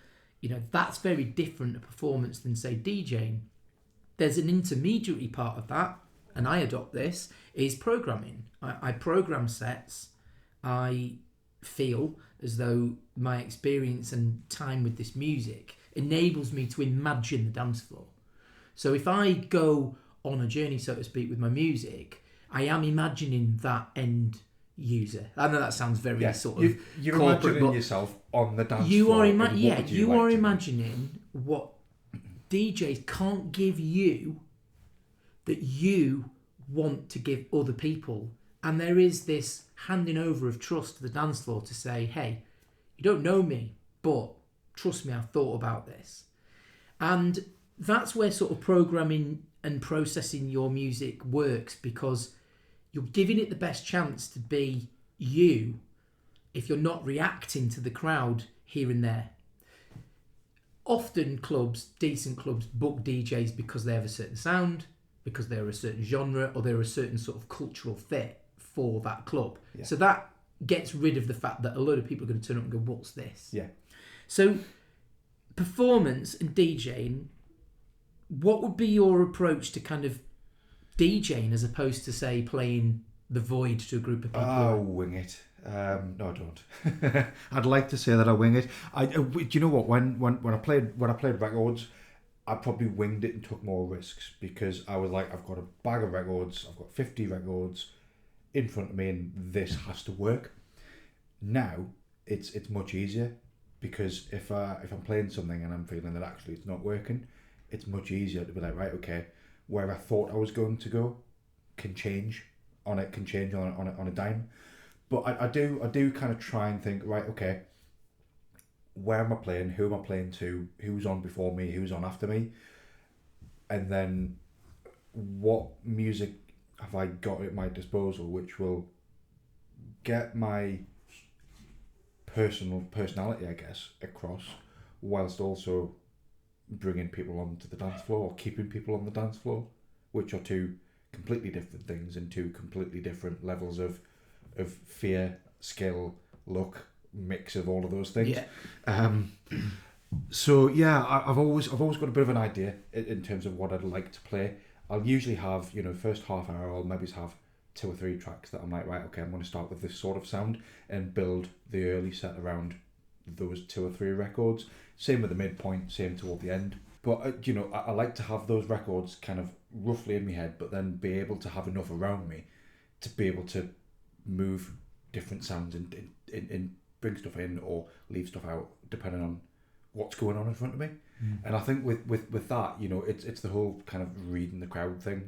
That's very different a performance than, say, DJing. There's an intermediary part of that, and I adopt this, is programming. I program sets. I feel as though my experience and time with this music enables me to imagine the dance floor. So if I go on a journey, so to speak, with my music, I am imagining that end user. I know that sounds very you're corporate, imagining yourself on the dance floor. You are imagining what DJs can't give you that you want to give other people. And there is this handing over of trust to the dance floor to say, hey, you don't know me, but trust me, I've thought about this. And that's where sort of programming and processing your music works, because you're giving it the best chance to be you if you're not reacting to the crowd here and there. Often decent clubs book DJs because they have a certain sound, because they're a certain genre, or they're a certain sort of cultural fit for that club. Yeah. So that gets rid of the fact that a load of people are going to turn up and go, what's this? Yeah. So performance and DJing, what would be your approach to kind of DJing as opposed to, say, playing The Void to a group of people? I'll wing it. No, I don't. I'd like to say that I wing it. Do you know what? When I played records, I probably winged it and took more risks, because I was like, I've got a bag of records, I've got 50 records in front of me, and this has to work. Now it's much easier, because if I'm playing something and I'm feeling that actually it's not working, it's much easier to be like, right, okay, where I thought I was going to go can change on a dime. But I do kind of try and think, right, okay, where am I playing? Who am I playing to? Who's on before me? Who's on after me? And then what music have I got at my disposal which will get my personality, I guess, across, whilst also bringing people onto the dance floor or keeping people on the dance floor, which are two completely different things and two completely different levels of fear, skill, luck, mix of all of those things. Yeah. So yeah, I've always got a bit of an idea in terms of what I'd like to play. I'll usually have, first half hour, I'll maybe have 2 or 3 tracks that I'm like, right, okay, I'm going to start with this sort of sound and build the early set around those 2 or 3 records. Same with the midpoint, same toward the end. But I like to have those records kind of roughly in my head, but then be able to have enough around me to be able to move different sounds and bring stuff in or leave stuff out, depending on what's going on in front of me. And I think with that, it's the whole kind of reading the crowd thing.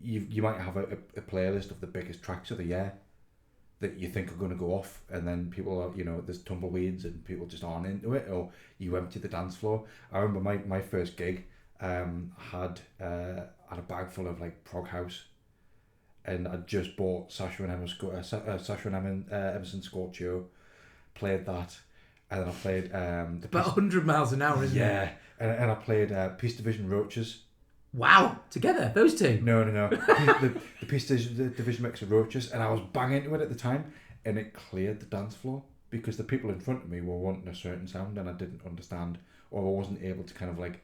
You might have a playlist of the biggest tracks of the year that you think are going to go off, and then people are, there's tumbleweeds and people just aren't into it, or you empty the dance floor. I remember my first gig had a bag full of like prog house, and I just bought Sasha and Emerson Scorchio, played that, and then I played about 100 miles an hour, isn't it? Yeah, and I played Peace Division Roaches. Wow, together, those two? No. the Peace Division mix of Roaches, and I was banging into it at the time, and it cleared the dance floor. because the people in front of me were wanting a certain sound and I didn't understand, or I wasn't able to kind of like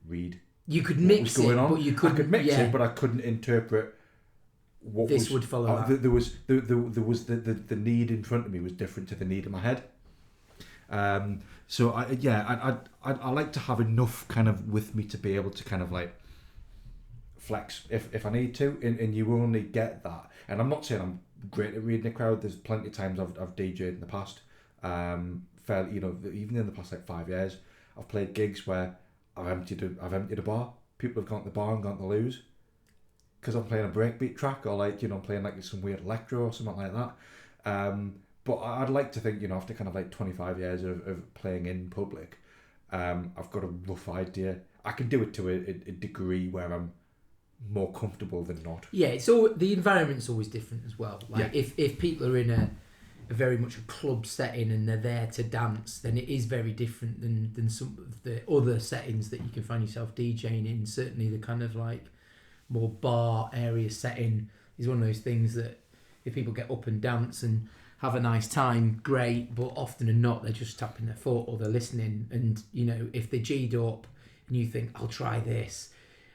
read. You could mix it, but you couldn't. I could mix it, but I couldn't interpret what this would follow. That. There was the need in front of me was different to the need in my head. So I like to have enough kind of with me to be able to kind of like flex if I need to, and you only get that. And I'm not saying I'm great at reading a crowd. There's plenty of times I've DJed in the past. Fairly, even in the past like 5 years, I've played gigs where I've emptied a bar. People have gone to the bar and gone to lose because I'm playing a breakbeat track, or like I'm playing like some weird electro or something like that. But I'd like to think, after kind of like 25 years of playing in public, I've got a rough idea. I can do it to a degree where I'm more comfortable than not. Yeah, it's all the environment's always different as well. Like if people are in a very much a club setting and they're there to dance, then it is very different than some of the other settings that you can find yourself DJing in. Certainly the kind of like more bar area setting is one of those things that if people get up and dance and have a nice time, great, but often and not they're just tapping their foot or they're listening, and if they're G'd up and you think I'll try this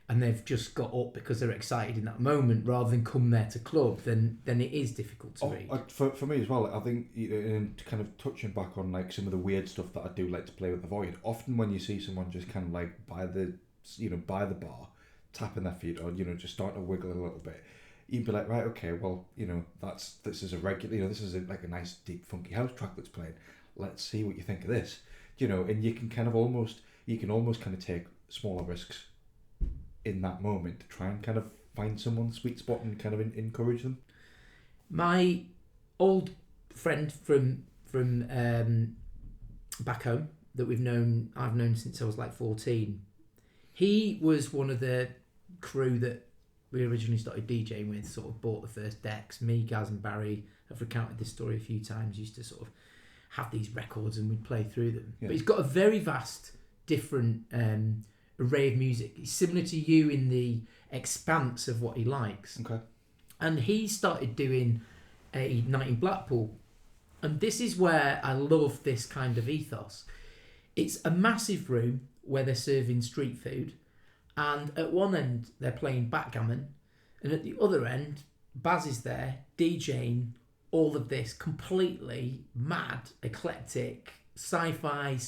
and they've just got up because they're excited in that moment rather than come there to club, then it is difficult to read. For me as well, I think, and kind of touching back on like some of the weird stuff that I do like to play with the void, often when you see someone just kind of like by the bar, tapping their feet or, just starting to wiggle a little bit, you'd be like, right, okay, well, this is a regular, this is like a nice deep funky house track that's playing. Let's see what you think of this, and you can almost kind of take smaller risks in that moment to try and kind of find someone's sweet spot and kind of encourage them. My old friend from back home that I've known since I was like 14. He was one of the crew that we originally started DJing with, sort of bought the first decks. Me, Gaz and Barry have recounted this story a few times, used to sort of have these records and we'd play through them. Yeah. But he's got a very vast, different array of music. He's similar to you in the expanse of what he likes. Okay. And he started doing a night in Blackpool. And this is where I love this kind of ethos. It's a massive room where they're serving street food. And at one end, they're playing backgammon. And at the other end, Baz is there DJing all of this completely mad, eclectic, sci-fi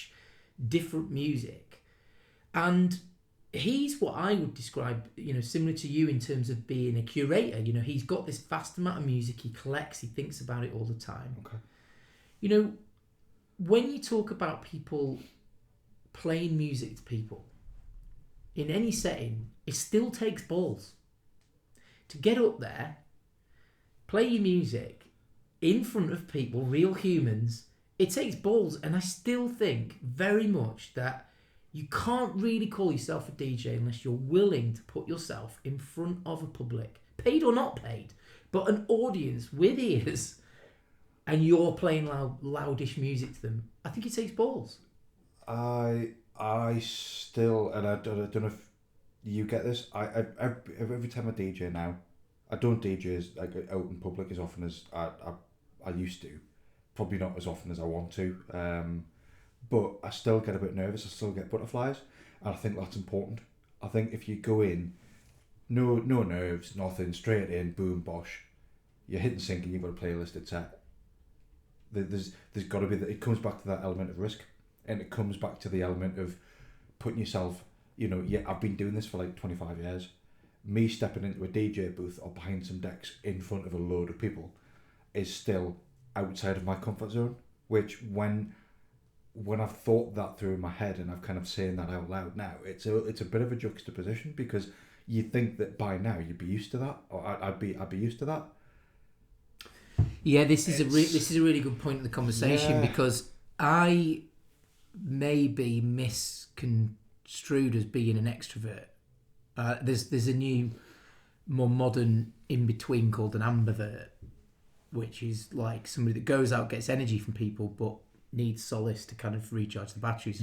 / different music. And he's what I would describe, similar to you in terms of being a curator. He's got this vast amount of music he collects, he thinks about it all the time. Okay. When you talk about people playing music to people, in any setting, it still takes balls. To get up there, play your music in front of people, real humans, it takes balls. And I still think very much that you can't really call yourself a DJ unless you're willing to put yourself in front of a public, paid or not paid, but an audience with ears, and you're playing loudish music to them. I think it takes balls. I still, and I don't know if you get this. I every time I DJ now, I don't DJ as like out in public as often as I used to. Probably not as often as I want to. But I still get a bit nervous. I still get butterflies, and I think that's important. I think if you go in, no nerves, nothing, straight in, boom, bosh, you're hitting sync and you've got to play a listed set. There's got to be that. It comes back to that element of risk, and it comes back to the element of putting yourself. I've been doing this for like 25 years. Me stepping into a DJ booth or behind some decks in front of a load of people is still outside of my comfort zone. Which when I've thought that through in my head and I've kind of saying that out loud now, it's a bit of a juxtaposition, because you think that by now you'd be used to that, or I'd be used to that. Yeah, this is a really good point in the conversation, because I may be misconstrued as being an extrovert. There's a new, more modern in between called an ambivert, which is like somebody that goes out, gets energy from people, but needs solace to kind of recharge the batteries.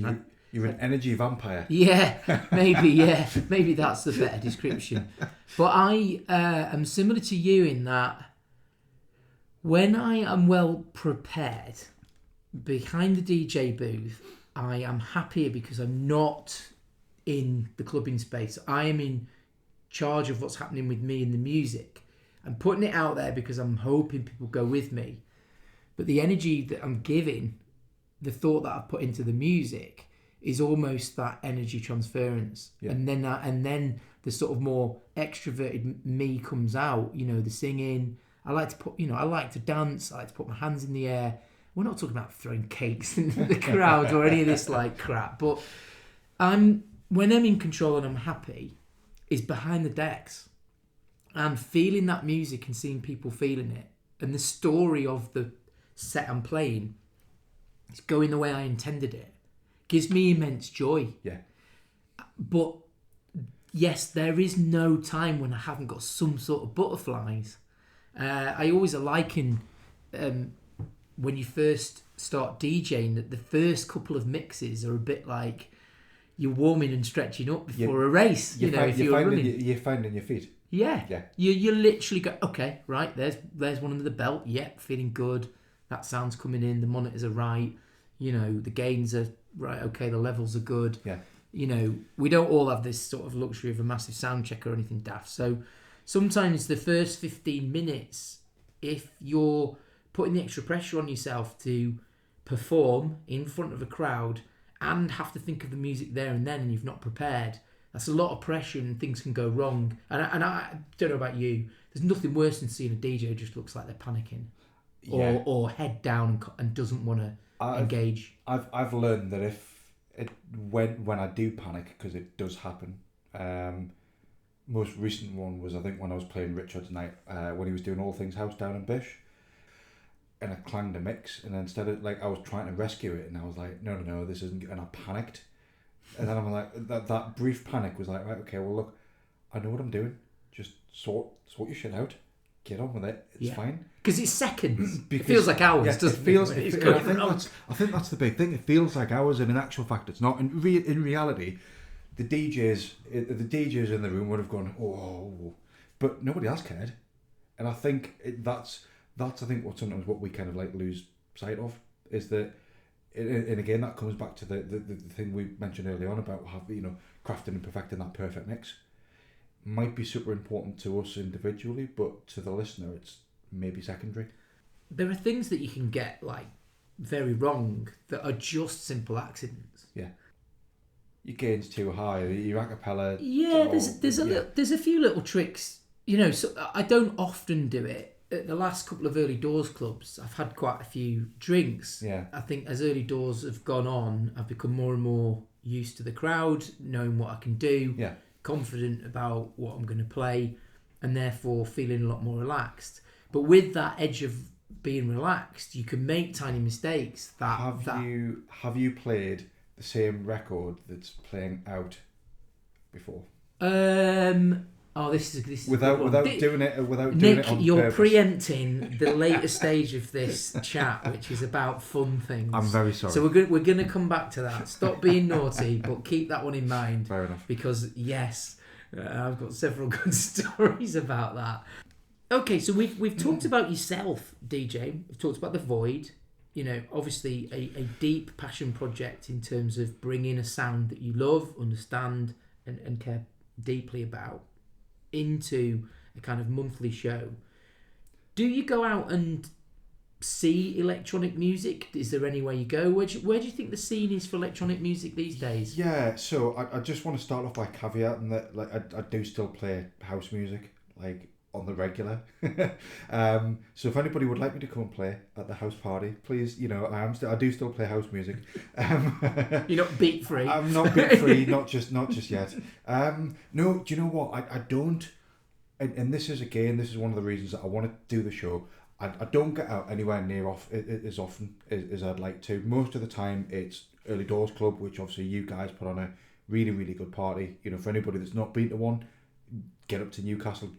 You're an energy vampire. Yeah, maybe that's the better description. But I am similar to you in that when I am well prepared, behind the DJ booth, I am happier because I'm not in the clubbing space. I am in charge of what's happening with me and the music. I'm putting it out there because I'm hoping people go with me. But the energy that I'm giving, the thought that I've put into the music, is almost that energy transference. Yeah. And then the sort of more extroverted me comes out, the singing. I like to dance. I like to put my hands in the air. We're not talking about throwing cakes into the crowd or any of this like crap. But when I'm in control and I'm happy, is behind the decks and feeling that music and seeing people feeling it. And the story of the set I'm playing is going the way I intended it. Gives me immense joy. Yeah. But yes, there is no time when I haven't got some sort of butterflies. I always liken when you first start DJing that the first couple of mixes are a bit like you're warming and stretching up before a race. You're running. You're finding your feet. Yeah. You literally go, okay, right, there's one under the belt. Yep, feeling good. That sound's coming in. The monitors are right. The gains are right. Okay, the levels are good. Yeah. We don't all have this sort of luxury of a massive sound check or anything daft. So sometimes the first 15 minutes, if you're putting the extra pressure on yourself to perform in front of a crowd and have to think of the music there and then, and you've not prepared, that's a lot of pressure and things can go wrong. And I don't know about you, there's nothing worse than seeing a DJ who just looks like they're panicking or head down and doesn't want to engage. I've learned that when I do panic, because it does happen. Most recent one was, I think, when I was playing Richard's night when he was doing All Things House down in Bish, and I clanged a mix, and instead of I was trying to rescue it, and I was like, no, this isn't, and I panicked, and then I'm like, that brief panic was like, right, okay, well look, I know what I'm doing, just sort your shit out, get on with it, it's fine. Because it's seconds. It feels like hours. Doesn't it? I think that's the big thing. It feels like hours, and in actual fact, it's not. In reality, the DJs in the room would have gone, oh, but nobody else cared. And I think that's I think what we kind of lose sight of is that, and again that comes back to the thing we mentioned earlier on about crafting and perfecting that perfect mix. Might be super important to us individually, but to the listener, it's maybe secondary. There are things that you can get very wrong that are just simple accidents. Yeah, your gain's too high, your acapella. Yeah, there's a few little tricks. So I don't often do it. At the last couple of early doors clubs, I've had quite a few drinks. Yeah, I think as early doors have gone on, I've become more and more used to the crowd, knowing what I can do. Yeah. Confident about what I'm going to play, and therefore feeling a lot more relaxed. But with that edge of being relaxed, you can make tiny mistakes. Have you played the same record that's playing out before? This is without doing it on Nick, you're purpose. Preempting the later stage of this chat, which is about fun things. I'm very sorry. So we're going to come back to that. Stop being naughty, but keep that one in mind. Fair enough. Because yes, I've got several good stories about that. Okay, so we've talked about yourself, DJ. We've talked about The Void. Obviously a deep passion project in terms of bringing a sound that you love, understand, and care deeply about into a kind of monthly show. Do you go out and see electronic music? Is there anywhere you go? Where do you think the scene is for electronic music these days? Yeah, so I just want to start off by caveating that I do still play house music on the regular. So if anybody would like me to come and play at the house party, please, I do still play house music. You're not beat free. I'm not beat free, not just yet. No, do you know what? I don't, and this is one of the reasons that I want to do the show. I don't get out anywhere near as often as I'd like to. Most of the time it's Early Doors Club, which obviously you guys put on a really, really good party. For anybody that's not been to one, get up to Newcastle,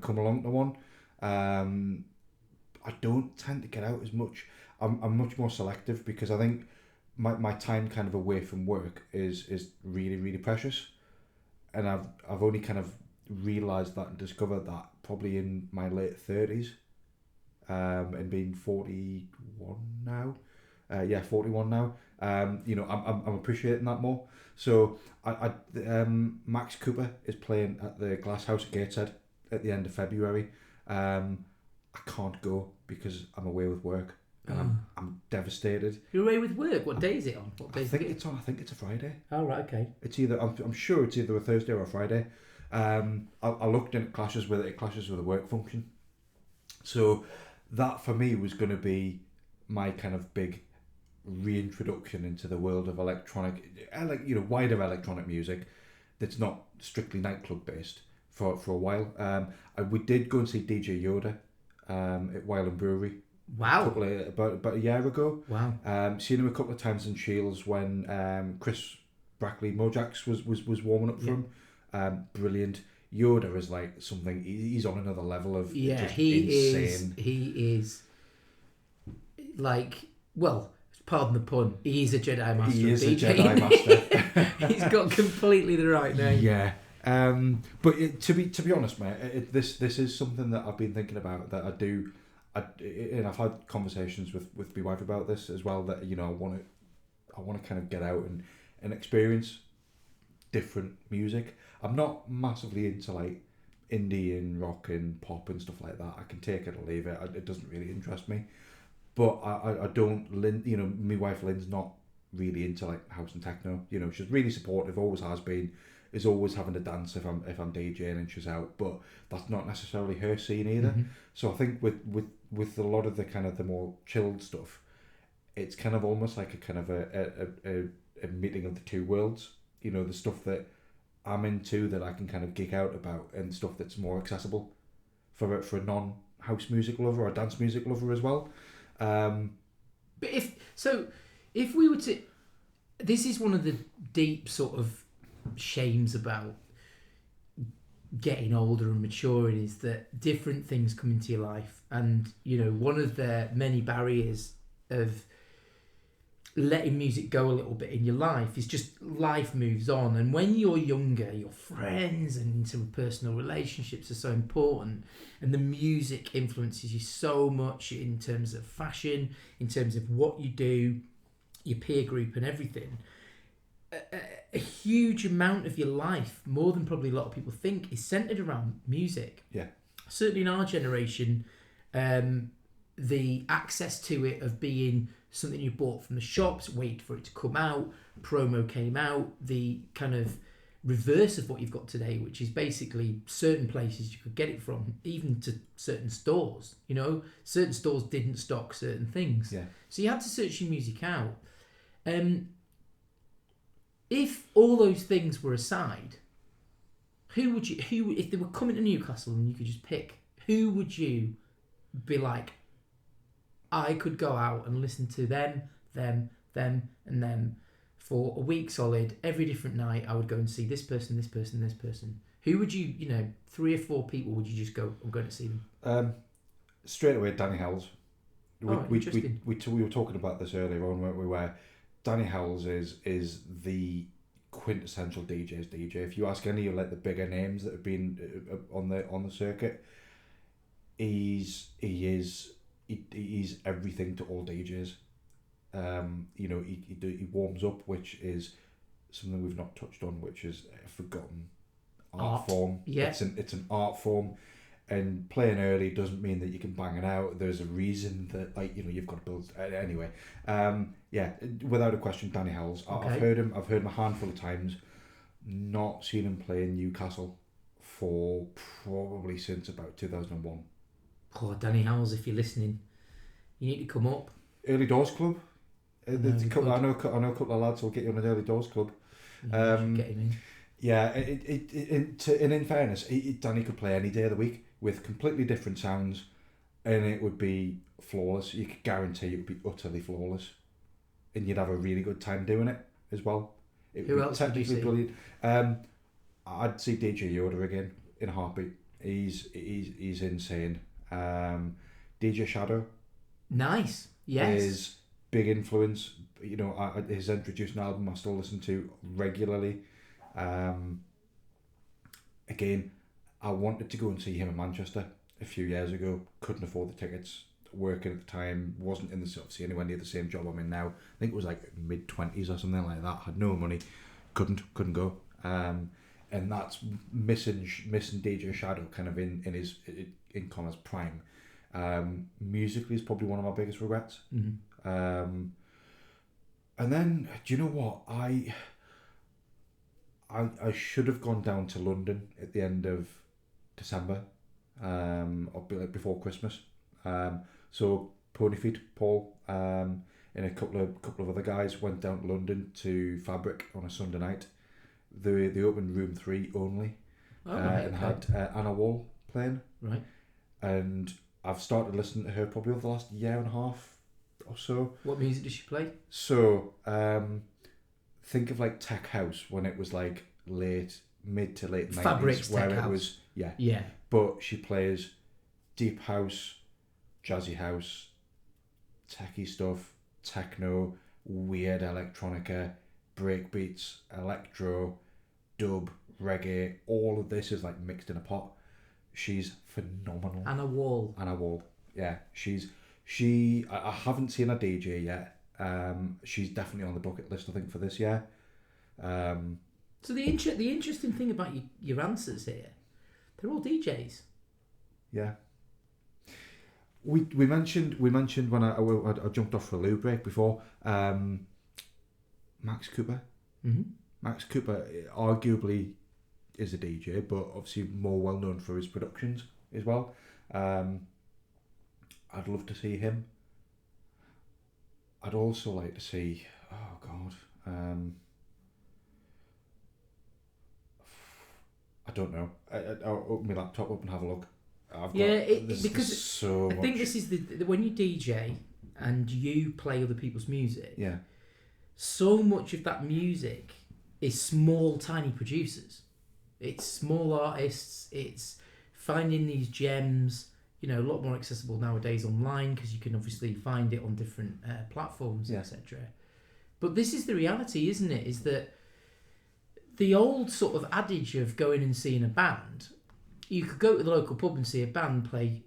come along to one. I don't tend to get out as much. I'm much more selective because I think my time kind of away from work is really, really precious, and I've only kind of realised that and discovered that probably in my late 30s, and being 41 now. 41 now. I'm appreciating that more. So Max Cooper is playing at the Glass House at Gateshead at the end of February. I can't go because I'm away with work, and I'm devastated. You're away with work. What day is it on? What day I think it's on. I think it's a Friday. Oh right, okay. It's either. I'm sure it's either a Thursday or a Friday. I looked and it clashes with a work function. So that for me was going to be my kind of big reintroduction into the world of electronic, wider electronic music that's not strictly nightclub based for a while. We did go and see DJ Yoda at Wylam Brewery. Wow. About a year ago. Wow. Seen him a couple of times in Shields when Chris Brackley Mojax was warming up for him. Brilliant. Yoda is like something. He's on another level of just insane. He is like, well, pardon the pun. He's a Jedi Master. He is DJ. a Jedi Master. He's got completely the right name. Yeah. But to be honest, mate, this is something that I've been thinking about. That I do. And I've had conversations with my wife about this as well. That I want to kind of get out and experience different music. I'm not massively into like indie and rock and pop and stuff like that. I can take it or leave it. It doesn't really interest me. But I don't. My wife Lynn's not really into like house and techno. She's really supportive. Always has been. Is always having to dance if I'm DJing and she's out. But that's not necessarily her scene either. Mm-hmm. So I think with a lot of the kind of the more chilled stuff, it's kind of almost like a kind of a meeting of the two worlds. The stuff that I'm into that I can kind of geek out about, and stuff that's more accessible for a non-house music lover or dance music lover as well. But if we were to, this is one of the deep sort of shames about getting older and maturing, is that different things come into your life, and one of the many barriers of letting music go a little bit in your life is just life moves on. And when you're younger, your friends and interpersonal relationships are so important, and the music influences you so much in terms of fashion, in terms of what you do, your peer group and everything. A huge amount of your life, more than probably a lot of people think, is centered around music. Yeah. Certainly in our generation, the access to it of being something you bought from the shops, wait for it to come out, promo came out, the kind of reverse of what you've got today, which is basically certain places you could get it from, even to certain stores. Certain stores didn't stock certain things. Yeah. So you had to search your music out. If all those things were aside, who if they were coming to Newcastle and you could just pick, who would you be like, I could go out and listen to them, and them for a week solid, every different night I would go and see this person, this person, this person. Who would you, 3 or 4 people would you just go, I'm going to see them? Straight away, Danny Hells. We were talking about this earlier on, weren't we, where Danny Hells is the quintessential DJ's DJ. If you ask any of like the bigger names that have been on the circuit, he's everything to all DJs. He warms up, which is something we've not touched on, which is a forgotten art form. Yeah. It's an art form, and playing early doesn't mean that you can bang it out. There's a reason that you've got to build anyway. Without a question, Danny Hells. Okay. I've heard him a handful of times. Not seen him play in Newcastle for probably since about 2001. Oh, Danny Howells, if you're listening, you need to come up. Early Doors Club. I know a couple of lads will get you on an Early Doors Club. Yeah, get him in. Yeah, and in fairness, Danny could play any day of the week with completely different sounds, and it would be flawless. You could guarantee it would be utterly flawless, and you'd have a really good time doing it as well. Who else would you see? Brilliant. I'd see DJ Yoda again in a heartbeat. He's insane. DJ Shadow. Nice. Yes. Is big influence. His introducing album I still listen to regularly. Again, I wanted to go and see him in Manchester a few years ago. Couldn't afford the tickets. working at the time, wasn't in the obviously anywhere near the same job I'm in now. I think it was like mid-20s or something like that. Had no money, couldn't go. And that's missing DJ Shadow kind of in Connor's prime. Musically is probably one of my biggest regrets. Mm-hmm. And then, do you know what? I should have gone down to London at the end of December, or before Christmas. So Ponyfeet, Paul, and a couple of other guys went down to London to Fabric on a Sunday night. They opened Room 3 only, and had Anna Wall playing. Right. And I've started listening to her probably over the last year and a half or so. What music does she play? So, think of like tech house when it was like mid to late 90s. Fabric's where tech it house. was, yeah. Yeah. But she plays deep house, jazzy house, techie stuff, techno, weird electronica, breakbeats, electro, dub, reggae. All of this is like mixed in a pot. She's phenomenal. Anna Wall. Yeah. I haven't seen her DJ yet. She's definitely on the bucket list, I think, for this year. So the interesting thing about your answers here, they're all DJs. Yeah. We mentioned when I jumped off for a loo break before. Max Cooper. Mm-hmm. Max Cooper arguably is a DJ, but obviously more well known for his productions as well. I'd love to see him. I'd also like to see. Oh God. I don't know. I'll open my laptop up and have a look. Because so I think this is the when you DJ and you play other people's music. Yeah. So much of that music is small, tiny producers. It's small artists. It's finding these gems. A lot more accessible nowadays online because you can obviously find it on different platforms, etc. But this is the reality, isn't it? Is that the old sort of adage of going and seeing a band, you could go to the local pub and see a band play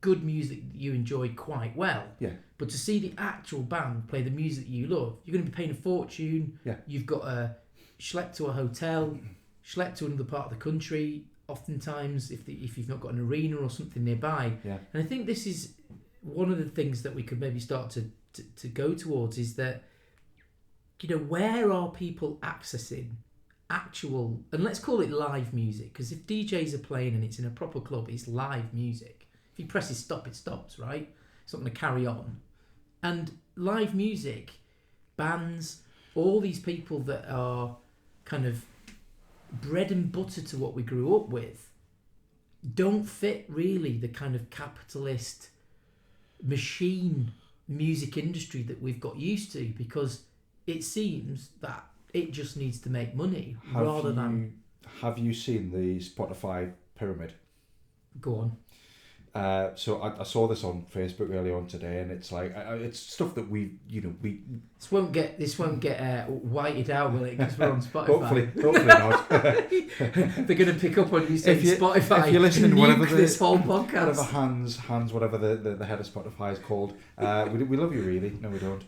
good music that you enjoy quite well. Yeah. But to see the actual band play the music that you love, you're going to be paying a fortune. Yeah. You've got to schlep to a hotel, schlep to another part of the country, oftentimes if you've not got an arena or something nearby. Yeah. And I think this is one of the things that we could maybe start to go towards is that, where are people accessing actual, and let's call it live music, because if DJs are playing and it's in a proper club, it's live music. If he presses stop, it stops, right? It's not going to carry on. And live music, bands, all these people that are kind of bread and butter to what we grew up with don't fit really the kind of capitalist machine music industry that we've got used to, because it seems that it just needs to make money Have you seen the Spotify pyramid? Go on. So I saw this on Facebook early on today, and it's like it's stuff that we. This won't get whited out, will it? Because we're on Spotify. Hopefully not. They're going to pick up on you saying Spotify. If you're listening, whatever this whole podcast, whatever Hans, whatever the head of Spotify is called, we love you really. No, we don't.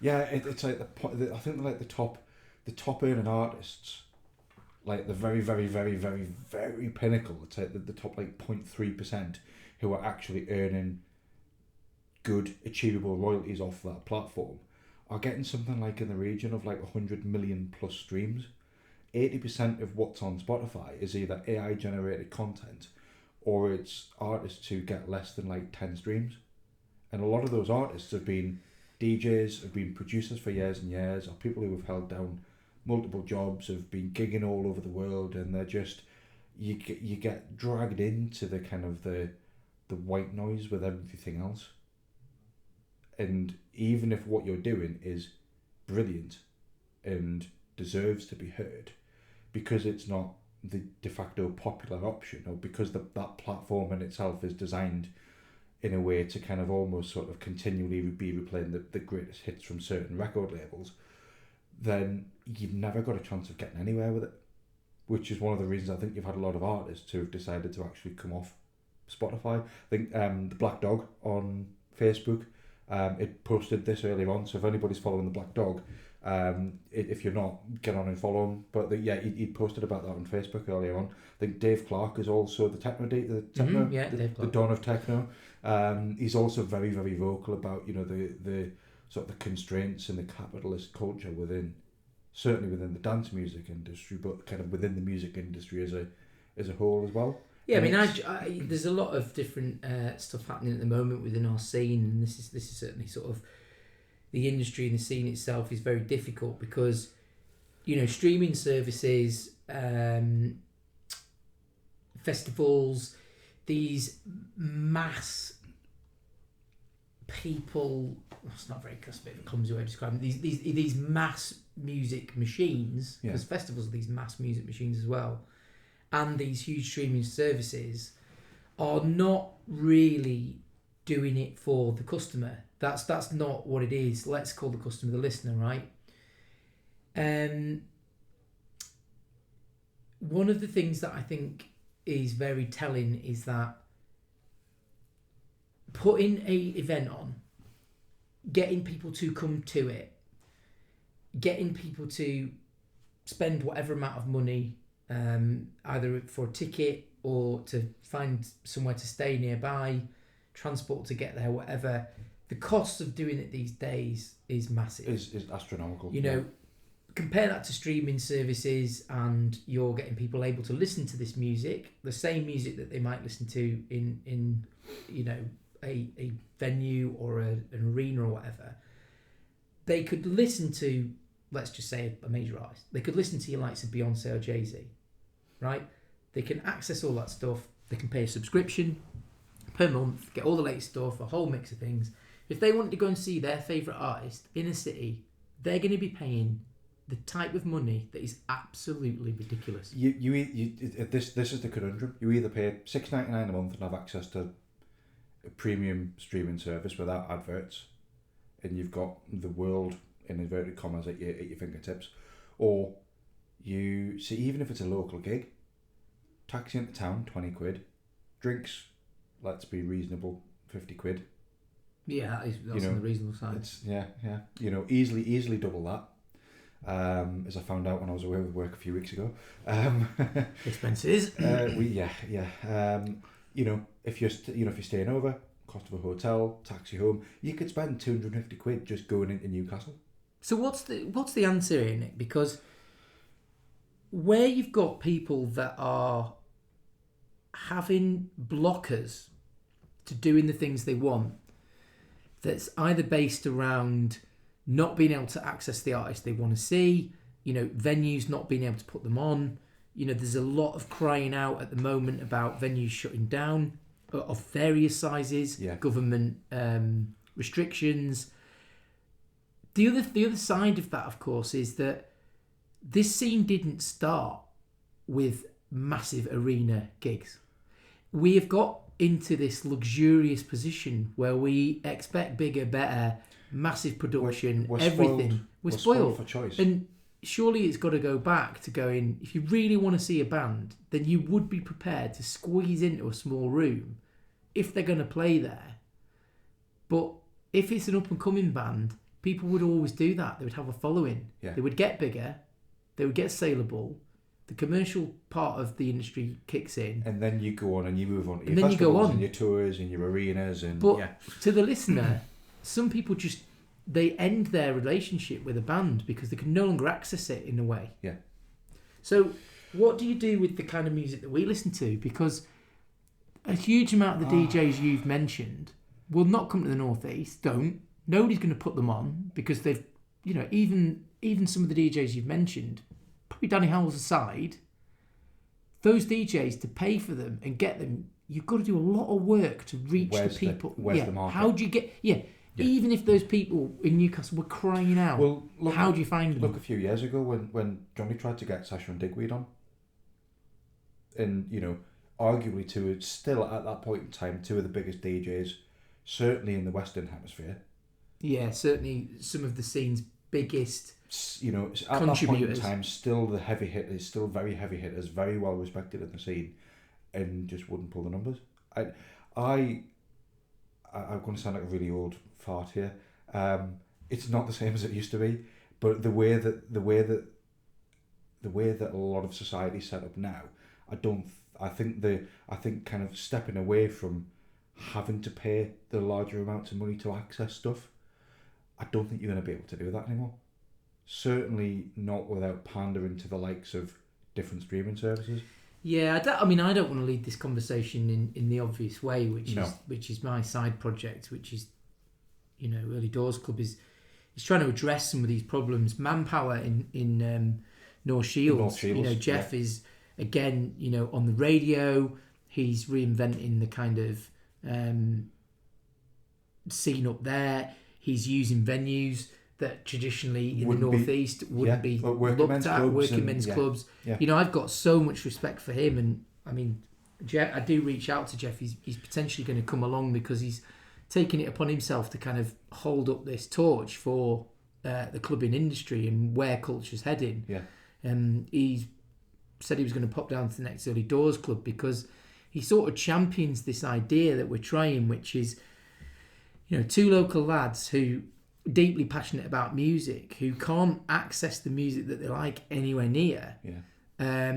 It's like I think like the top earning artists. Like the very, very, very, very, very pinnacle, it's like the top like 0.3% who are actually earning good, achievable royalties off that platform are getting something like in the region of like 100 million plus streams. 80% of what's on Spotify is either AI generated content or it's artists who get less than like 10 streams. And a lot of those artists have been DJs, have been producers for years and years, or people who have held down multiple jobs, have been gigging all over the world, and they're just you get dragged into the kind of the white noise with everything else. And even if what you're doing is brilliant and deserves to be heard, because it's not the de facto popular option, or because that platform in itself is designed in a way to kind of almost sort of continually be replaying the greatest hits from certain record labels, then you've never got a chance of getting anywhere with it. Which is one of the reasons I think you've had a lot of artists who have decided to actually come off Spotify. I think the Black Dog on Facebook, it posted this earlier on. So if anybody's following the Black Dog, if you're not, get on and follow him. But he posted about that on Facebook earlier on. I think Dave Clark is also the techno, the dawn of techno. He's also very, very vocal about the sort of the constraints and the capitalist culture certainly within the dance music industry, but kind of within the music industry as a whole as well. Yeah, I mean, there's a lot of different stuff happening at the moment within our scene, and this is certainly sort of the industry and the scene itself is very difficult because, streaming services, festivals, these mass people. It's not very clumsy way of describing these mass music machines, because festivals are these mass music machines as well, and these huge streaming services are not really doing it for the customer. That's not what it is. Let's call the customer the listener, right? One of the things that I think is very telling is that putting a event on, getting people to come to it, getting people to spend whatever amount of money, either for a ticket or to find somewhere to stay nearby, transport to get there, whatever. The cost of doing it these days is massive. Is astronomical. Compare that to streaming services, and you're getting people able to listen to this music, the same music that they might listen to in a venue or an arena or whatever. They could listen to, let's just say, a major artist. They could listen to your likes of Beyonce or Jay-Z, right? They can access all that stuff. They can pay a subscription per month, get all the latest stuff, a whole mix of things. If they wanted to go and see their favourite artist in a city, they're going to be paying the type of money that is absolutely ridiculous. This is the conundrum. You either pay $6.99 a month and have access to a premium streaming service without adverts, and you've got the world in inverted commas at your fingertips, or you see, even if it's a local gig, taxi into town, 20 quid, drinks, let's be reasonable, 50 quid. Yeah, that's on the reasonable side. It's easily double that. As I found out when I was away with work a few weeks ago. Expenses. If you're staying over, cost of a hotel, taxi home, you could spend 250 quid just going into Newcastle. So what's the answer here, Nick? Because where you've got people that are having blockers to doing the things they want, that's either based around not being able to access the artist they want to see, venues not being able to put them on. There's a lot of crying out at the moment about venues shutting down of various sizes, government restrictions. The other side of that, of course, is that this scene didn't start with massive arena gigs. We have got into this luxurious position where we expect bigger, better, massive production, everything. We're spoiled for choice. And surely it's got to go back to going, if you really want to see a band, then you would be prepared to squeeze into a small room if they're going to play there. But if it's an up-and-coming band, people would always do that. They would have a following. Yeah. They would get bigger. They would get saleable. The commercial part of the industry kicks in. And then you go on and you move on to your festivals and your tours and your arenas. But to the listener, some people they end their relationship with a band because they can no longer access it in a way. Yeah. So what do you do with the kind of music that we listen to? Because a huge amount of the DJs you've mentioned will not come to the Northeast. Nobody's going to put them on because they've, even some of the DJs you've mentioned, probably Danny Howells aside, those DJs, to pay for them and get them, you've got to do a lot of work to reach the people. Where's the market? How do you get... Yeah. Even if those people in Newcastle were crying out, how do you find them? Look, a few years ago when Johnny tried to get Sasha and Digweed on, and arguably still at that point in time, two of the biggest DJs, certainly in the Western Hemisphere. Yeah, certainly some of the scene's biggest at that point in time, still the very heavy hitters, very well respected in the scene, and just wouldn't pull the numbers. I'm going to sound like a really old fart here. It's not the same as it used to be, but the way that a lot of society is set up now, I think kind of stepping away from having to pay the larger amounts of money to access stuff, I don't think you're going to be able to do that anymore. Certainly not without pandering to the likes of different streaming services. Yeah, I don't want to lead this conversation in the obvious way, which is my side project, which is, Early Doors Club is trying to address some of these problems. Manpower in North Shields. Jeff is again, on the radio. He's reinventing the kind of scene up there. He's using venues that traditionally in the Northeast wouldn't be looked at. Working men's clubs. Yeah. I've got so much respect for him, and I mean, Jeff, I do reach out to Jeff. He's potentially going to come along because he's taking it upon himself to kind of hold up this torch for the clubbing industry and where culture's heading. Yeah. He said he was going to pop down to the next Early Doors Club because he sort of champions this idea that we're trying, which is, two local lads who deeply passionate about music, who can't access the music that they like anywhere near. Yeah.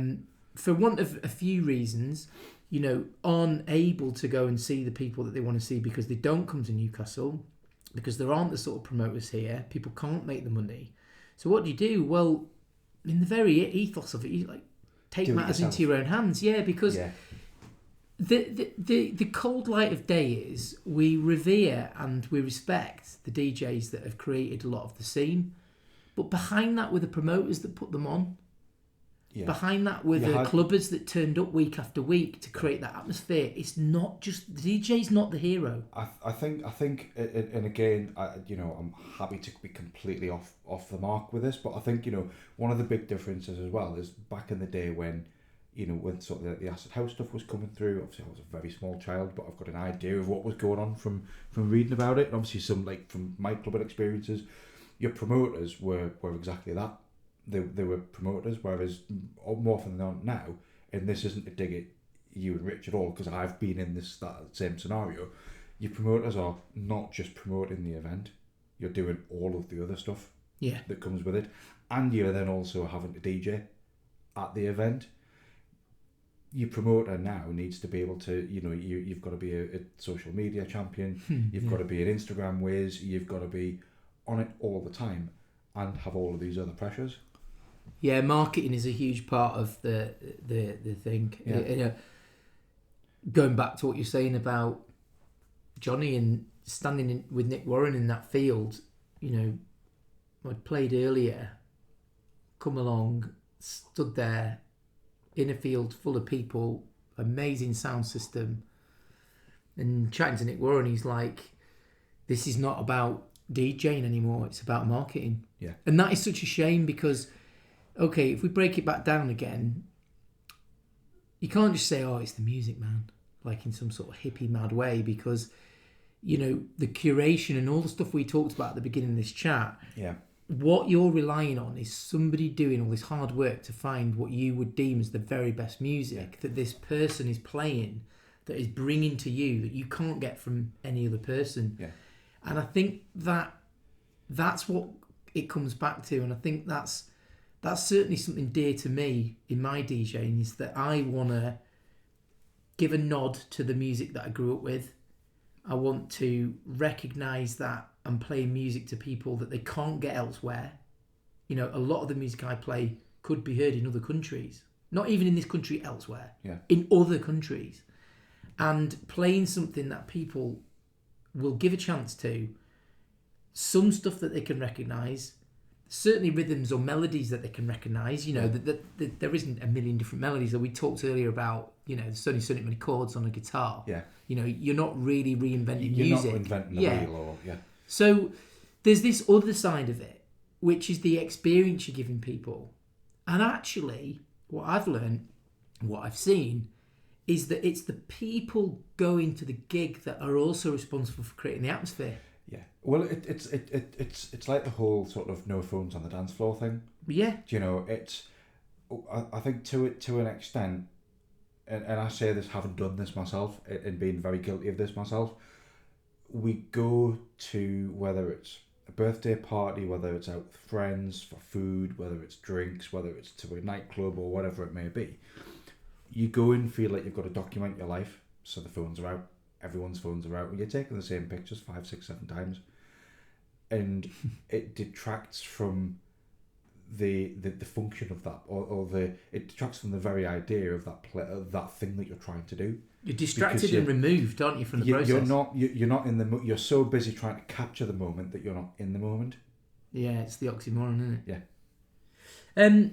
For want of a few reasons, aren't able to go and see the people that they want to see because they don't come to Newcastle, because there aren't the sort of promoters here. People can't make the money. So what do? Well, in the very ethos of it, you take matters into your own hands. Yeah, because the cold light of day is we revere and we respect the DJs that have created a lot of the scene, but behind that were the promoters that put them on. Yeah. Behind that were the clubbers that turned up week after week to create that atmosphere. It's not just the DJ's not the hero. I think, and again, I'm happy to be completely off the mark with this, but I think one of the big differences as well is back in the day when sort of the acid house stuff was coming through. Obviously, I was a very small child, but I've got an idea of what was going on from reading about it. And obviously, some from my clubbing experiences, your promoters were exactly that. They were promoters, whereas more often than not now, and this isn't a dig at you and Rich at all, because I've been in that same scenario, your promoters are not just promoting the event, you're doing all of the other stuff that comes with it, and you're then also having to DJ at the event. Your promoter now needs to be able to, you've got to be a social media champion, you've got to be an Instagram whiz, you've got to be on it all the time and have all of these other pressures. Yeah, marketing is a huge part of the thing. Yeah. Going back to what you're saying about Johnny and standing with Nick Warren in that field, I played earlier, come along, stood there in a field full of people, amazing sound system, and chatting to Nick Warren, he's like, this is not about DJing anymore, it's about marketing. Yeah. And that is such a shame because, okay, if we break it back down again, you can't just say, oh, it's the music, man, like in some sort of hippie mad way, because, the curation and all the stuff we talked about at the beginning of this chat, what you're relying on is somebody doing all this hard work to find what you would deem as the very best music that this person is playing, that is bringing to you, that you can't get from any other person. Yeah. And I think that's what it comes back to, and I think that's certainly something dear to me in my DJing, is that I want to give a nod to the music that I grew up with. I want to recognise that I'm playing music to people that they can't get elsewhere. A lot of the music I play could be heard in other countries, not even in this country, elsewhere, in other countries. And playing something that people will give a chance to, some stuff that they can recognise, certainly rhythms or melodies that they can recognise. That there isn't a million different melodies that we talked earlier about. There's only so many chords on a guitar. Yeah. You're not really reinventing music. You're not inventing the wheel or So there's this other side of it, which is the experience you're giving people. And actually, what I've learned, what I've seen, is that it's the people going to the gig that are also responsible for creating the atmosphere. Yeah. Well, it's like the whole sort of no phones on the dance floor thing. Yeah. I think to an extent, and I say this having done this myself and being very guilty of this myself, we go to, whether it's a birthday party, whether it's out with friends for food, whether it's drinks, whether it's to a nightclub or whatever it may be, you go and feel like you've got to document your life. So the phones are out, everyone's phones are out, and you're taking the same pictures 5, 6, 7 times, and it detracts from the function of that, or it detracts from the very idea of that thing that you're trying to do. You're distracted and removed, aren't you, from the process? You're not in the. You're so busy trying to capture the moment that you're not in the moment. Yeah, it's the oxymoron, isn't Yeah. it?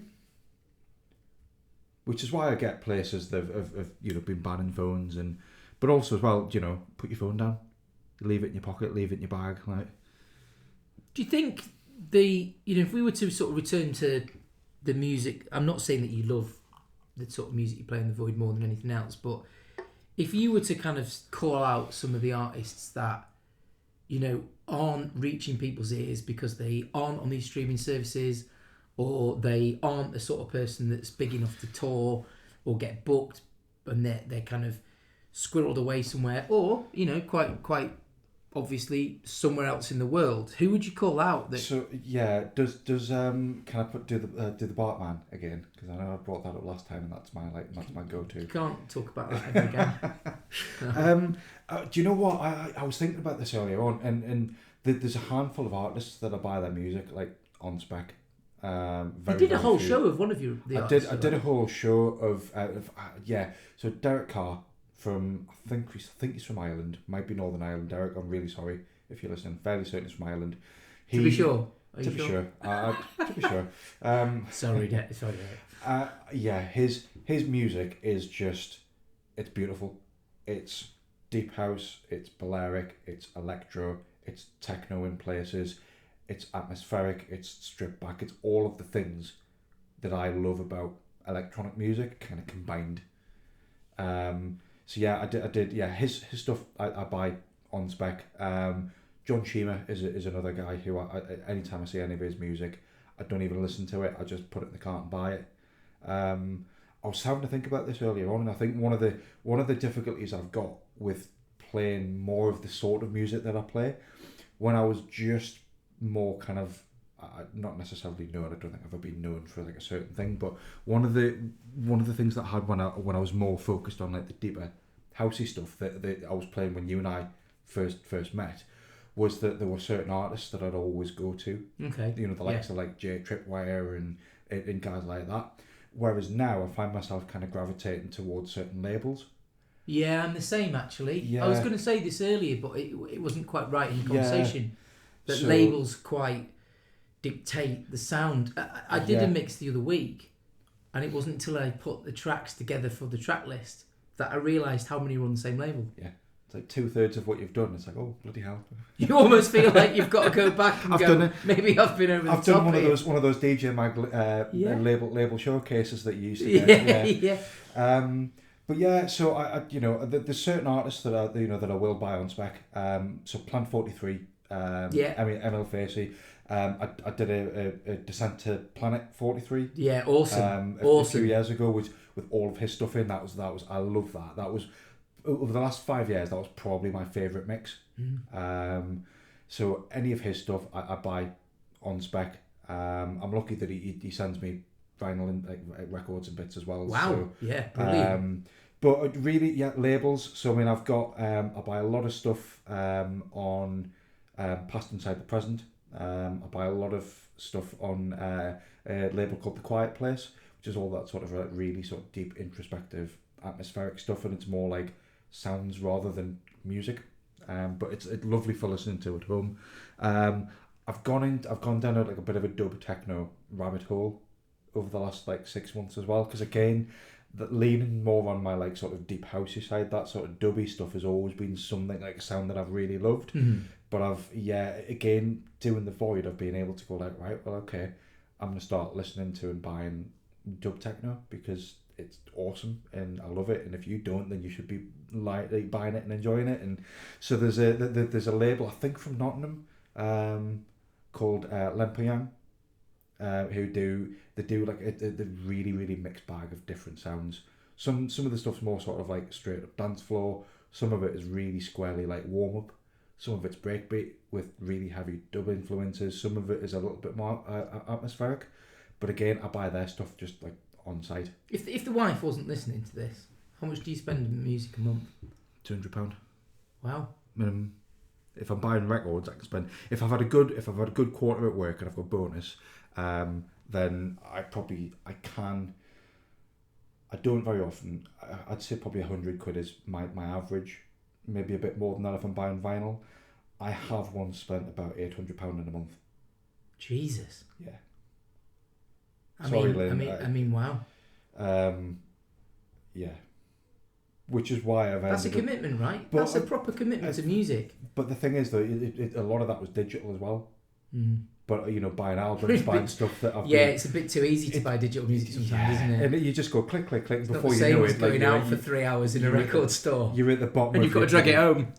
Which is why I get places that have been banning phones, but also as well, put your phone down, leave it in your pocket, leave it in your bag. Like, do you think if we were to sort of return to the music, I'm not saying that you love the sort of music you play in the Void more than anything else, but if you were to kind of call out some of the artists that, aren't reaching people's ears because they aren't on these streaming services, or they aren't the sort of person that's big enough to tour or get booked, and they're kind of squirreled away somewhere, or, quite obviously somewhere else in the world, who would you call out? So yeah, does can I do the Bartman again? Because I know I brought that up last time, and that's my go-to. You can't talk about that ever again. Do you know what I was thinking about this earlier on, and there's a handful of artists that I buy their music like on spec. They did a whole show of one of you. I did a whole show of So Derek Carr from I think he's from Ireland, might be Northern Ireland. Derek, I'm really sorry if you're listening. Fairly certain he's from Ireland. To be sure. To be sure. Sorry, Derek. Yeah, his music is just, it's beautiful. It's deep house. It's Balearic. It's electro. It's techno in places. It's atmospheric, it's stripped back, it's all of the things that I love about electronic music kind of combined. So yeah, I did. Yeah, his stuff I buy on spec. John Sheamer is another guy who I anytime I see any of his music, I don't even listen to it. I just put it in the cart and buy it. I was having to think about this earlier on, and I think one of the difficulties I've got with playing more of the sort of music that I play, when I was just more kind of not necessarily known. I don't think I've ever been known for like a certain thing, but one of the things that I had when I was more focused on like the deeper housey stuff that I was playing when you and I first met, was that there were certain artists that I'd always go to. Okay. The likes of like Jay Tripwire and guys like that. Whereas now I find myself kind of gravitating towards certain labels. Yeah, I'm the same actually. Yeah. I was going to say this earlier, but it wasn't quite right in the conversation. Yeah. That labels quite dictate the sound. I did a mix the other week, and it wasn't until I put the tracks together for the track list that I realised how many were on the same label. Yeah. It's like 2/3 of what you've done. It's like, oh, bloody hell. You almost feel like you've got to go back and maybe I've been over the top. I've done one of those DJ Mag label showcases that you used to get. Yeah. But yeah, so I there's certain artists that I will buy on spec. So Plant 43. Emil Facey. I did a Descent to Planet 43. Yeah, awesome. A few years ago with all of his stuff in. That was I love that. That was over the last 5 years. That was probably my favourite mix. So any of his stuff I buy on spec. I'm lucky that he sends me vinyl and like records and bits as well. Wow. So, yeah, brilliant. But really, yeah, labels. So I mean, I've got I buy a lot of stuff on. Past Inside the Present. I buy a lot of stuff on a label called The Quiet Place, which is all that sort of really sort of deep, introspective, atmospheric stuff, and it's more like sounds rather than music. But it's lovely for listening to at home. I've gone down like a bit of a dub techno rabbit hole over the last like 6 months as well, because again, that leaning more on my like sort of deep housey side, that sort of dubby stuff has always been something like a sound that I've really loved. Mm-hmm. But again, doing the Void, I've been able to go like, right, well, okay, I'm going to start listening to and buying dub techno because it's awesome and I love it. And if you don't, then you should be like buying it and enjoying it. And so there's a label, I think from Nottingham, called Lempayang, who do like a really, really mixed bag of different sounds. Some of the stuff's more sort of like straight up dance floor. Some of it is really squarely like warm up. Some of it's breakbeat with really heavy dub influences. Some of it is a little bit more atmospheric. But again, I buy their stuff just like on site. If the wife wasn't listening to this, how much do you spend on music a month? £200. Wow. Minimum. If I'm buying records, I can spend. If I've had a good quarter at work and I've got bonus, then I can. I don't very often. I'd say probably £100 is my average. Maybe a bit more than that if I'm buying vinyl. I have once spent about £800 in a month. Jesus. Yeah. Sorry, Lynn. I mean, wow. Yeah. Which is why I've. That's a commitment, right? That's a proper commitment to music. But the thing is, though, a lot of that was digital as well. Mm. But buying albums, buying stuff that I've. Yeah, it's a bit too easy to buy digital music sometimes, isn't it? And you just go click, click, click. It's before not the you know same as it, going out for 3 hours in a record store. You're at the bottom, and you've got to drag it home.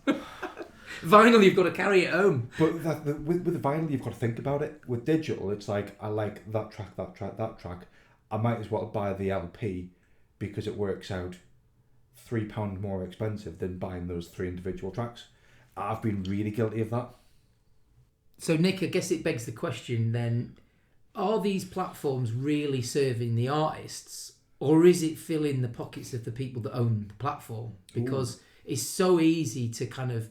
Vinyl, you've got to carry it home. But with the vinyl, you've got to think about it. With digital, it's like I like that track, that track, that track. I might as well buy the LP because it works out £3 more expensive than buying those 3 individual tracks. I've been really guilty of that. So Nick, I guess it begs the question then, are these platforms really serving the artists, or is it filling the pockets of the people that own the platform? Because it's so easy to kind of,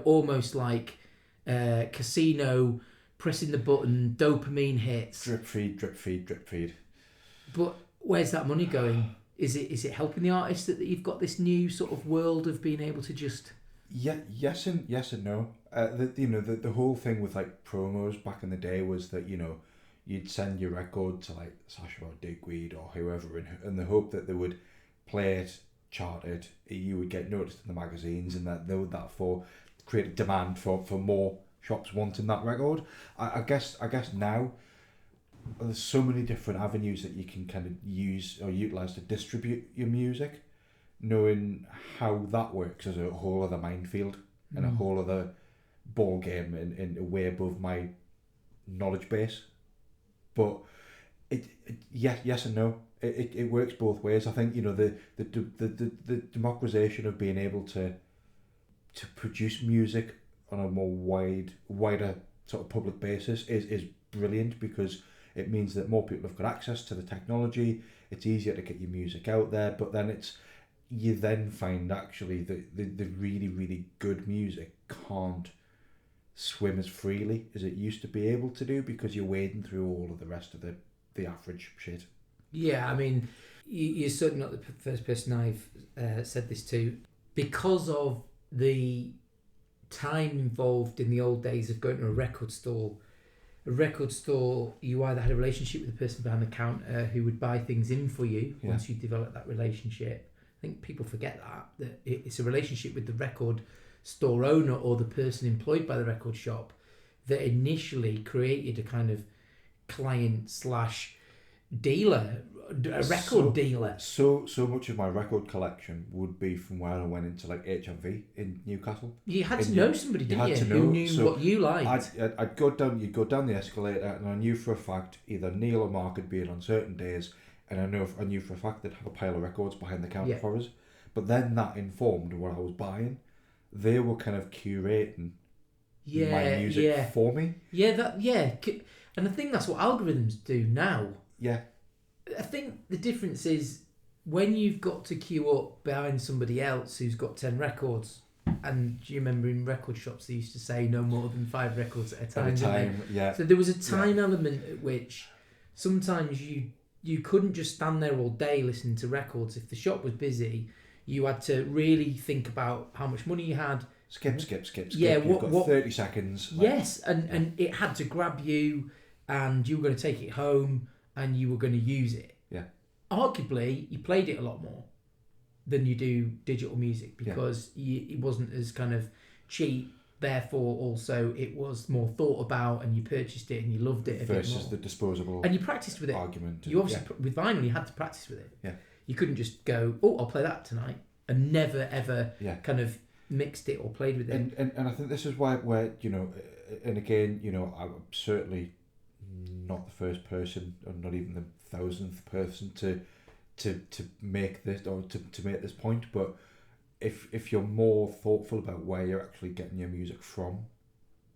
almost like casino, pressing the button, dopamine hits. Drip feed, drip feed, drip feed. But where's that money going? Is it helping the artists that you've got this new sort of world of being able to just... Yeah, yes and no. The whole thing with like promos back in the day was that you'd send your record to like Sasha or Digweed or whoever in the hope that they would play it, chart it, you would get noticed in the magazines, and that they would therefore create a demand for more shops wanting that record. I guess now there's so many different avenues that you can kind of use or utilize to distribute your music. Knowing how that works is a whole other minefield and a whole other ball game and way above my knowledge base. But yes and no. It works both ways. I think the democratization of being able to produce music on a more wider sort of public basis is brilliant, because it means that more people have got access to the technology. It's easier to get your music out there, but then you then find actually that the really, really good music can't swim as freely as it used to be able to do, because you're wading through all of the rest of the average shit. Yeah, I mean, you're certainly not the first person I've said this to. Because of the time involved in the old days of going to a record store, you either had a relationship with the person behind the counter who would buy things in for you once you develop that relationship. I think people forget that it's a relationship with the record store owner or the person employed by the record shop that initially created a kind of client / dealer, a record dealer. So much of my record collection would be from where I went into like HMV in Newcastle. You had to know somebody, didn't you? Who knew what you liked. You'd go down the escalator, and I knew for a fact either Neil or Mark would be in on certain days. And I knew for a fact they'd have a pile of records behind the counter for us. But then that informed what I was buying. They were kind of curating my music for me. And I think that's what algorithms do now. Yeah. I think the difference is when you've got to queue up behind somebody else who's got 10 records, and do you remember in record shops they used to say no more than 5 records at a time? Yeah. So there was a time element at which sometimes you couldn't just stand there all day listening to records. If the shop was busy, you had to really think about how much money you had. Skip. Yeah, You've got 30 seconds. Yes, and it had to grab you, and you were going to take it home, and you were going to use it. Yeah. Arguably, you played it a lot more than you do digital music, because it wasn't as kind of cheap. Therefore, also, it was more thought about, and you purchased it and you loved it a bit more. Versus the disposable and you practiced with it. Argument. You obviously, with vinyl, you had to practice with it. Yeah. You couldn't just go, I'll play that tonight, and never, ever kind of mixed it or played with it. And I think this is why, and again, I'm certainly not the first person, or not even the 1,000th person to to make this or to make this point, but if you're more thoughtful about where you're actually getting your music from,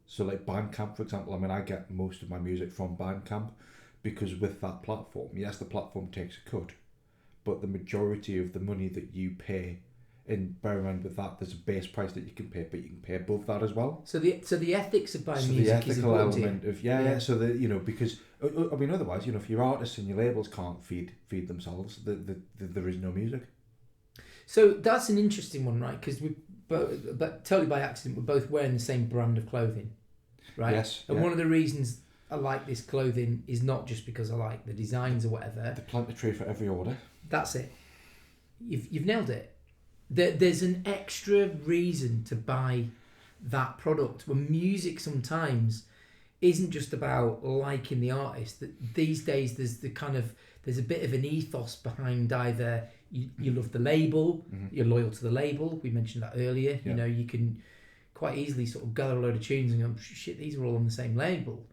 so like Bandcamp, for example, I mean, I get most of my music from Bandcamp because with that platform, yes, the platform takes a cut, but the majority of the money that you pay, and bear in mind with that, there's a base price that you can pay, but you can pay above that as well. So the ethics of buying So music the is ethical important element of so the because I mean otherwise if your artists and your labels can't feed themselves, there is no music. So that's an interesting one, right? Because we both, but totally by accident, we're both wearing the same brand of clothing, right? Yes. And one of the reasons I like this clothing is not just because I like the designs or whatever. The plant a tree for every order. That's it. You've nailed it. There's an extra reason to buy that product. When music sometimes isn't just about liking the artist. That these days there's a bit of an ethos behind either you love the label, you're loyal to the label. We mentioned that earlier. Yeah. You know, you can quite easily sort of gather a load of tunes and go, shit, these are all on the same label.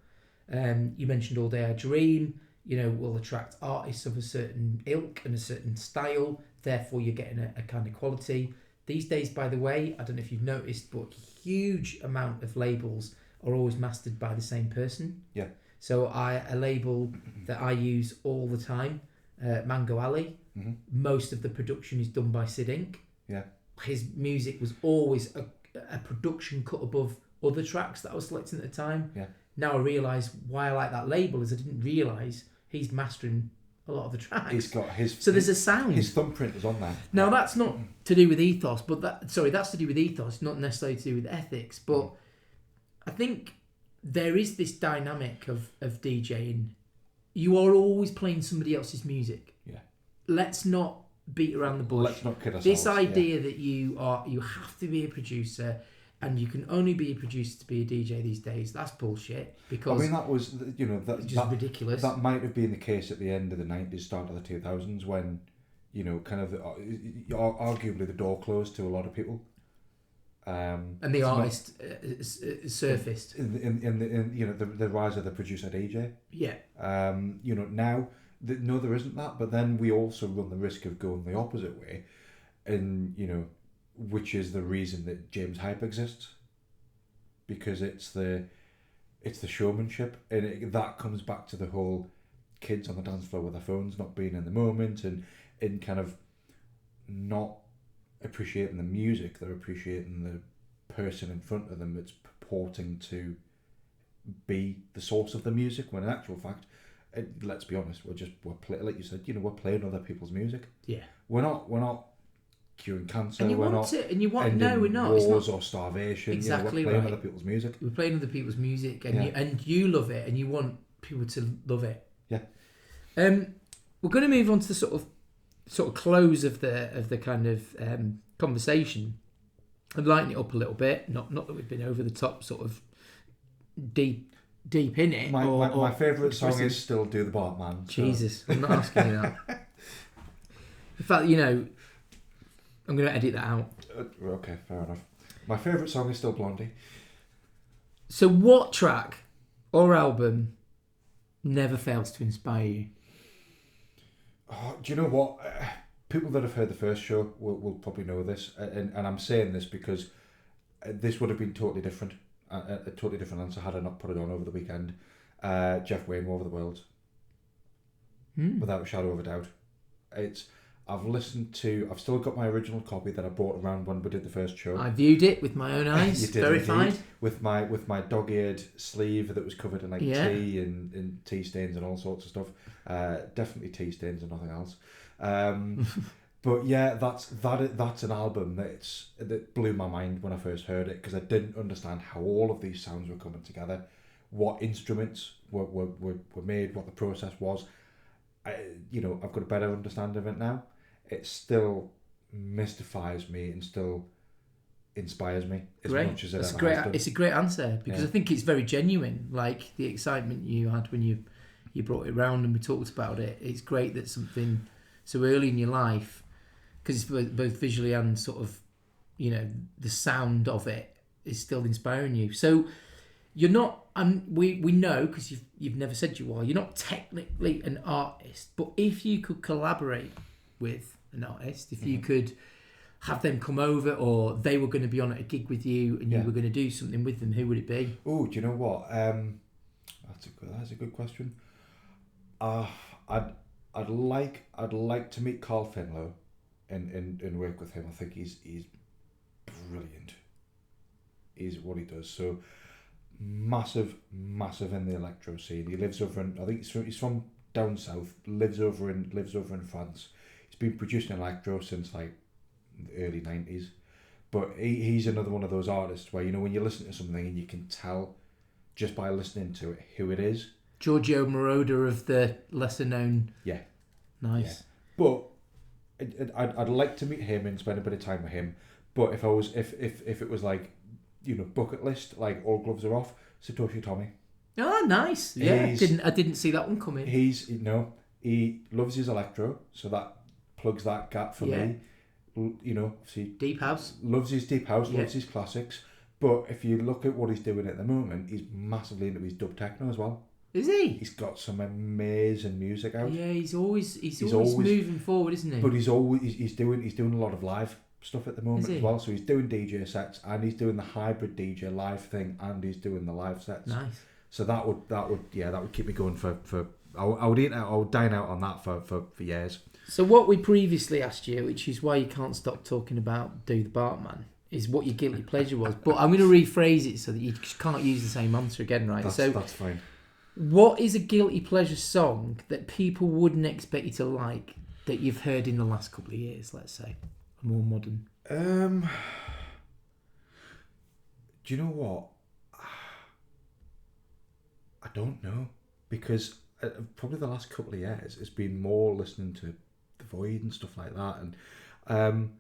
You mentioned All Day I Dream. You know, will attract artists of a certain ilk and a certain style. Therefore, you're getting a kind of quality. These days, by the way, I don't know if you've noticed, but huge amount of labels are always mastered by the same person. Yeah. So a label that I use all the time, Mango Alley, most of the production is done by Sid Inc. Yeah. His music was always a production cut above other tracks that I was selecting at the time. Yeah. Now I realise why I like that label is I didn't realise he's mastering a lot of the tracks. He's got his... So there's a sound. His thumbprint is on there. Now that's not to do with ethos, but that's to do with ethos, not necessarily to do with ethics. But I think there is this dynamic of DJing. You are always playing somebody else's music. Yeah. Let's not beat around the bush. Let's not kid ourselves. This idea that you have to be a producer and you can only be a producer to be a DJ these days, that's bullshit. Because I mean, that was, it's just ridiculous. That might have been the case at the end of the 90s, start of the 2000s, when, kind of, arguably the door closed to a lot of people. And the artist surfaced. In the rise of the producer DJ. Yeah. Now, no, there isn't that, but then we also run the risk of going the opposite way, and, which is the reason that James Hype exists, because it's the showmanship, and that comes back to the whole kids on the dance floor with their phones, not being in the moment, and kind of not appreciating the music. They're appreciating the person in front of them that's purporting to be the source of the music, when in actual fact, let's be honest, like you said, we're playing other people's music. Yeah. We're not curing cancer. And you we're want not it, and you want no, we're not. Wars it's not or starvation. exactly we're playing right. other people's music. We're playing other people's music, and you love it, and you want people to love it. Yeah. We're going to move on to the sort of close of the kind of conversation, and lighten it up a little bit. Not that we've been over the top, sort of deep in it. My favourite song is still "Do the Bartman." Jesus, I'm not asking you that. In fact, I'm going to edit that out. Okay, fair enough. My favourite song is still "Blondie." So what track or album never fails to inspire you? Oh, do you know what? People that have heard the first show will probably know this, and I'm saying this because this would have been totally different, a totally different answer had I not put it on over the weekend. Jeff Wayne, War of the Worlds. Without a shadow of a doubt. I've still got my original copy that I bought around when we did the first show. I viewed it with my own eyes. You did, verified. Indeed, with my dog-eared sleeve that was covered in tea and tea stains and all sorts of stuff. Definitely tea stains and nothing else. But yeah, that's an album that blew my mind when I first heard it, because I didn't understand how all of these sounds were coming together, what instruments were made, what the process was. I've got a better understanding of it now. It still mystifies me and still inspires me as much as it ever has done. It's a great answer, because I think it's very genuine. Like the excitement you had when you brought it round and we talked about it. It's great that something so early in your life, because it's both visually and sort of, the sound of it is still inspiring you. So you're not, and we know, because you've never said you are, you're not technically an artist, but if you could collaborate with an artist, if you could have them come over, or they were going to be on at a gig with you and you were going to do something with them, who would it be? Oh, do you know what? That's a good question. I'd like to meet Carl Finlow and work with him. I think he's brilliant. He's what he does. So massive in the electro scene. He lives over in, I think he's from down south. Lives over in France. He's been producing electro since like the early 90s. But he's another one of those artists where, you know, when you listen to something and you can tell just by listening to it who it is. Giorgio Moroder of the lesser known. Yeah. Nice. Yeah. But I'd like to meet him and spend a bit of time with him. But if it was like, you know, bucket list, like all gloves are off, Satoshi Tomy. Oh, nice. Yeah, I didn't see that one coming. He loves his electro, so that plugs that gap for me. You know, see, deep house. Loves his deep house, loves his classics. But if you look at what he's doing at the moment, he's massively into his dub techno as well. Is he? He's got some amazing music out. Yeah, he's always moving forward, isn't he? But he's doing a lot of live stuff at the moment as well. So he's doing DJ sets and he's doing the hybrid DJ live thing and he's doing the live sets. Nice. So that would keep me going for I would dine out on that for years. So what we previously asked you, which is why you can't stop talking about Do the Bartman, is what your guilty pleasure was. But I'm going to rephrase it so that you can't use the same answer again, right? That's fine. What is a guilty pleasure song that people wouldn't expect you to like that you've heard in the last couple of years, let's say? A more modern. Do you know what? I don't know. Because probably the last couple of years it's been more listening to The Void and stuff like that. And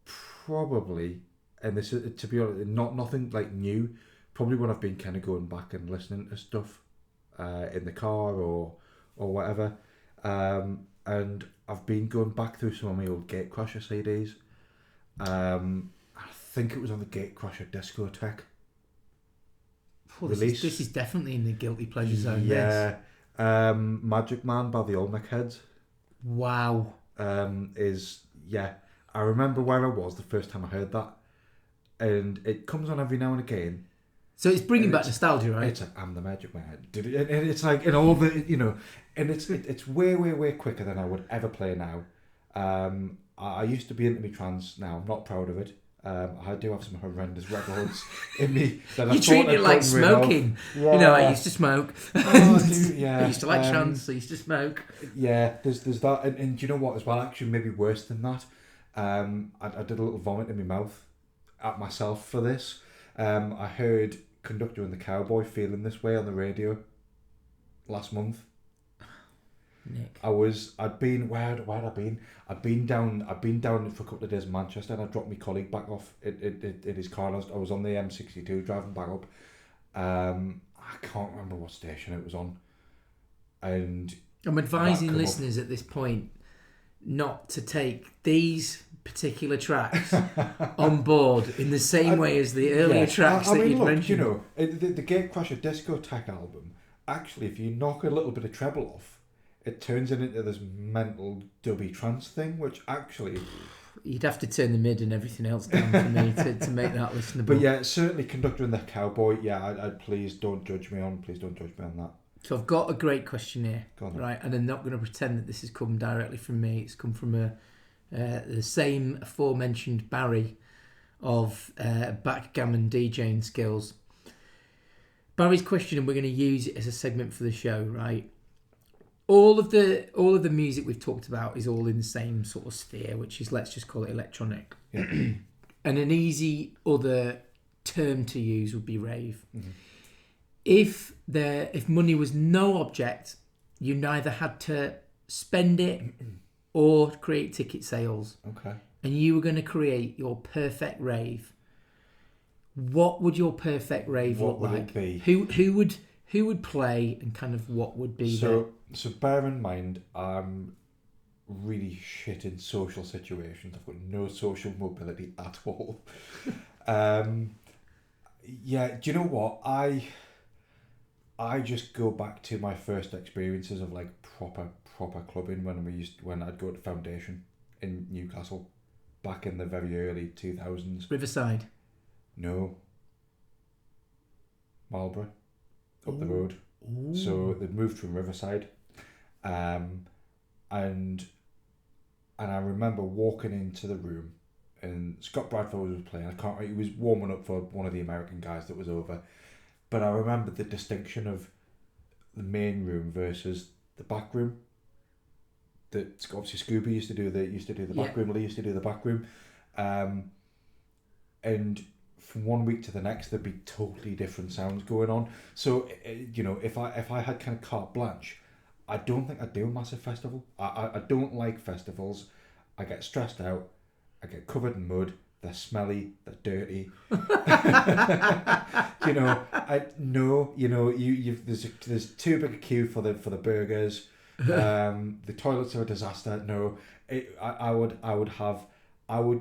probably, and this is, to be honest, nothing like new, probably when I've been kind of going back and listening to stuff in the car or whatever, and I've been going back through some of my old Gatecrasher CDs. I think it was on the Gatecrasher discotheque release. This is definitely in the guilty pleasure zone. Yeah, Magic Man by the Olmec Heads. Wow. I remember where I was the first time I heard that, and it comes on every now and again. So it's bringing back nostalgia, right? It's like, I'm the Magic Man. And it's like, in all the, you know, and it's way quicker than I would ever play now. I used to be into me trance now. I'm not proud of it. I do have some horrendous records in me. That you treat it like smoking. Yeah. You know, I used to smoke. Oh, I do, yeah. I used to like trance. I used to smoke. Yeah, there's that. And do you know what as well? Actually, maybe worse than that. I did a little vomit in my mouth at myself for this. I heard Conductor and the Cowboy Feeling This Way on the radio last month. Nick. I'd been down for a couple of days in Manchester, and I dropped my colleague back off in his car. And I was on the M62 driving back up. I can't remember what station it was on. And I'm advising listeners at this point not to take these particular tracks on board in the same way as the earlier tracks that you'd mentioned. You know, the Gatecrasher Discotheque album, actually, if you knock a little bit of treble off, it turns it into this mental dubby trance thing, which actually... You'd have to turn the mid and everything else down for me to make that listenable. But yeah, certainly Conductor and the Cowboy, I'd please don't judge me on that. So I've got a great question here, Go on, right? And I'm not going to pretend that this has come directly from me. It's come from the same aforementioned Barry of backgammon DJing skills. Barry's question, and we're going to use it as a segment for the show, right? All of the music we've talked about is all in the same sort of sphere, which is, let's just call it electronic. Yeah. And an easy other term to use would be rave. Mm-hmm. If money was no object, you neither had to spend it or create ticket sales. Okay. And you were going to create your perfect rave. What would your perfect rave look like? What would it be? Who would play, and kind of what would be So bear in mind, I'm really shit in social situations. I've got no social mobility at all. Do you know what? I just go back to my first experiences of like proper clubbing when I'd go to Foundation in Newcastle back in the very early 2000s. Riverside. No. Marlborough, up the road. Ooh. So they'd moved from Riverside, and I remember walking into the room, and Scott Bradford was playing. He was warming up for one of the American guys that was over, but I remember the distinction of the main room versus the back room. That obviously Scooby used to do the back room. Lee used to do the back room, and from one week to the next there'd be totally different sounds going on. So if I had kind of carte blanche, I don't think I'd do a massive festival. I don't like festivals. I get stressed out. I get covered in mud. They're smelly. They're dirty. There's too big a queue for the burgers. The toilets are a disaster. No, I would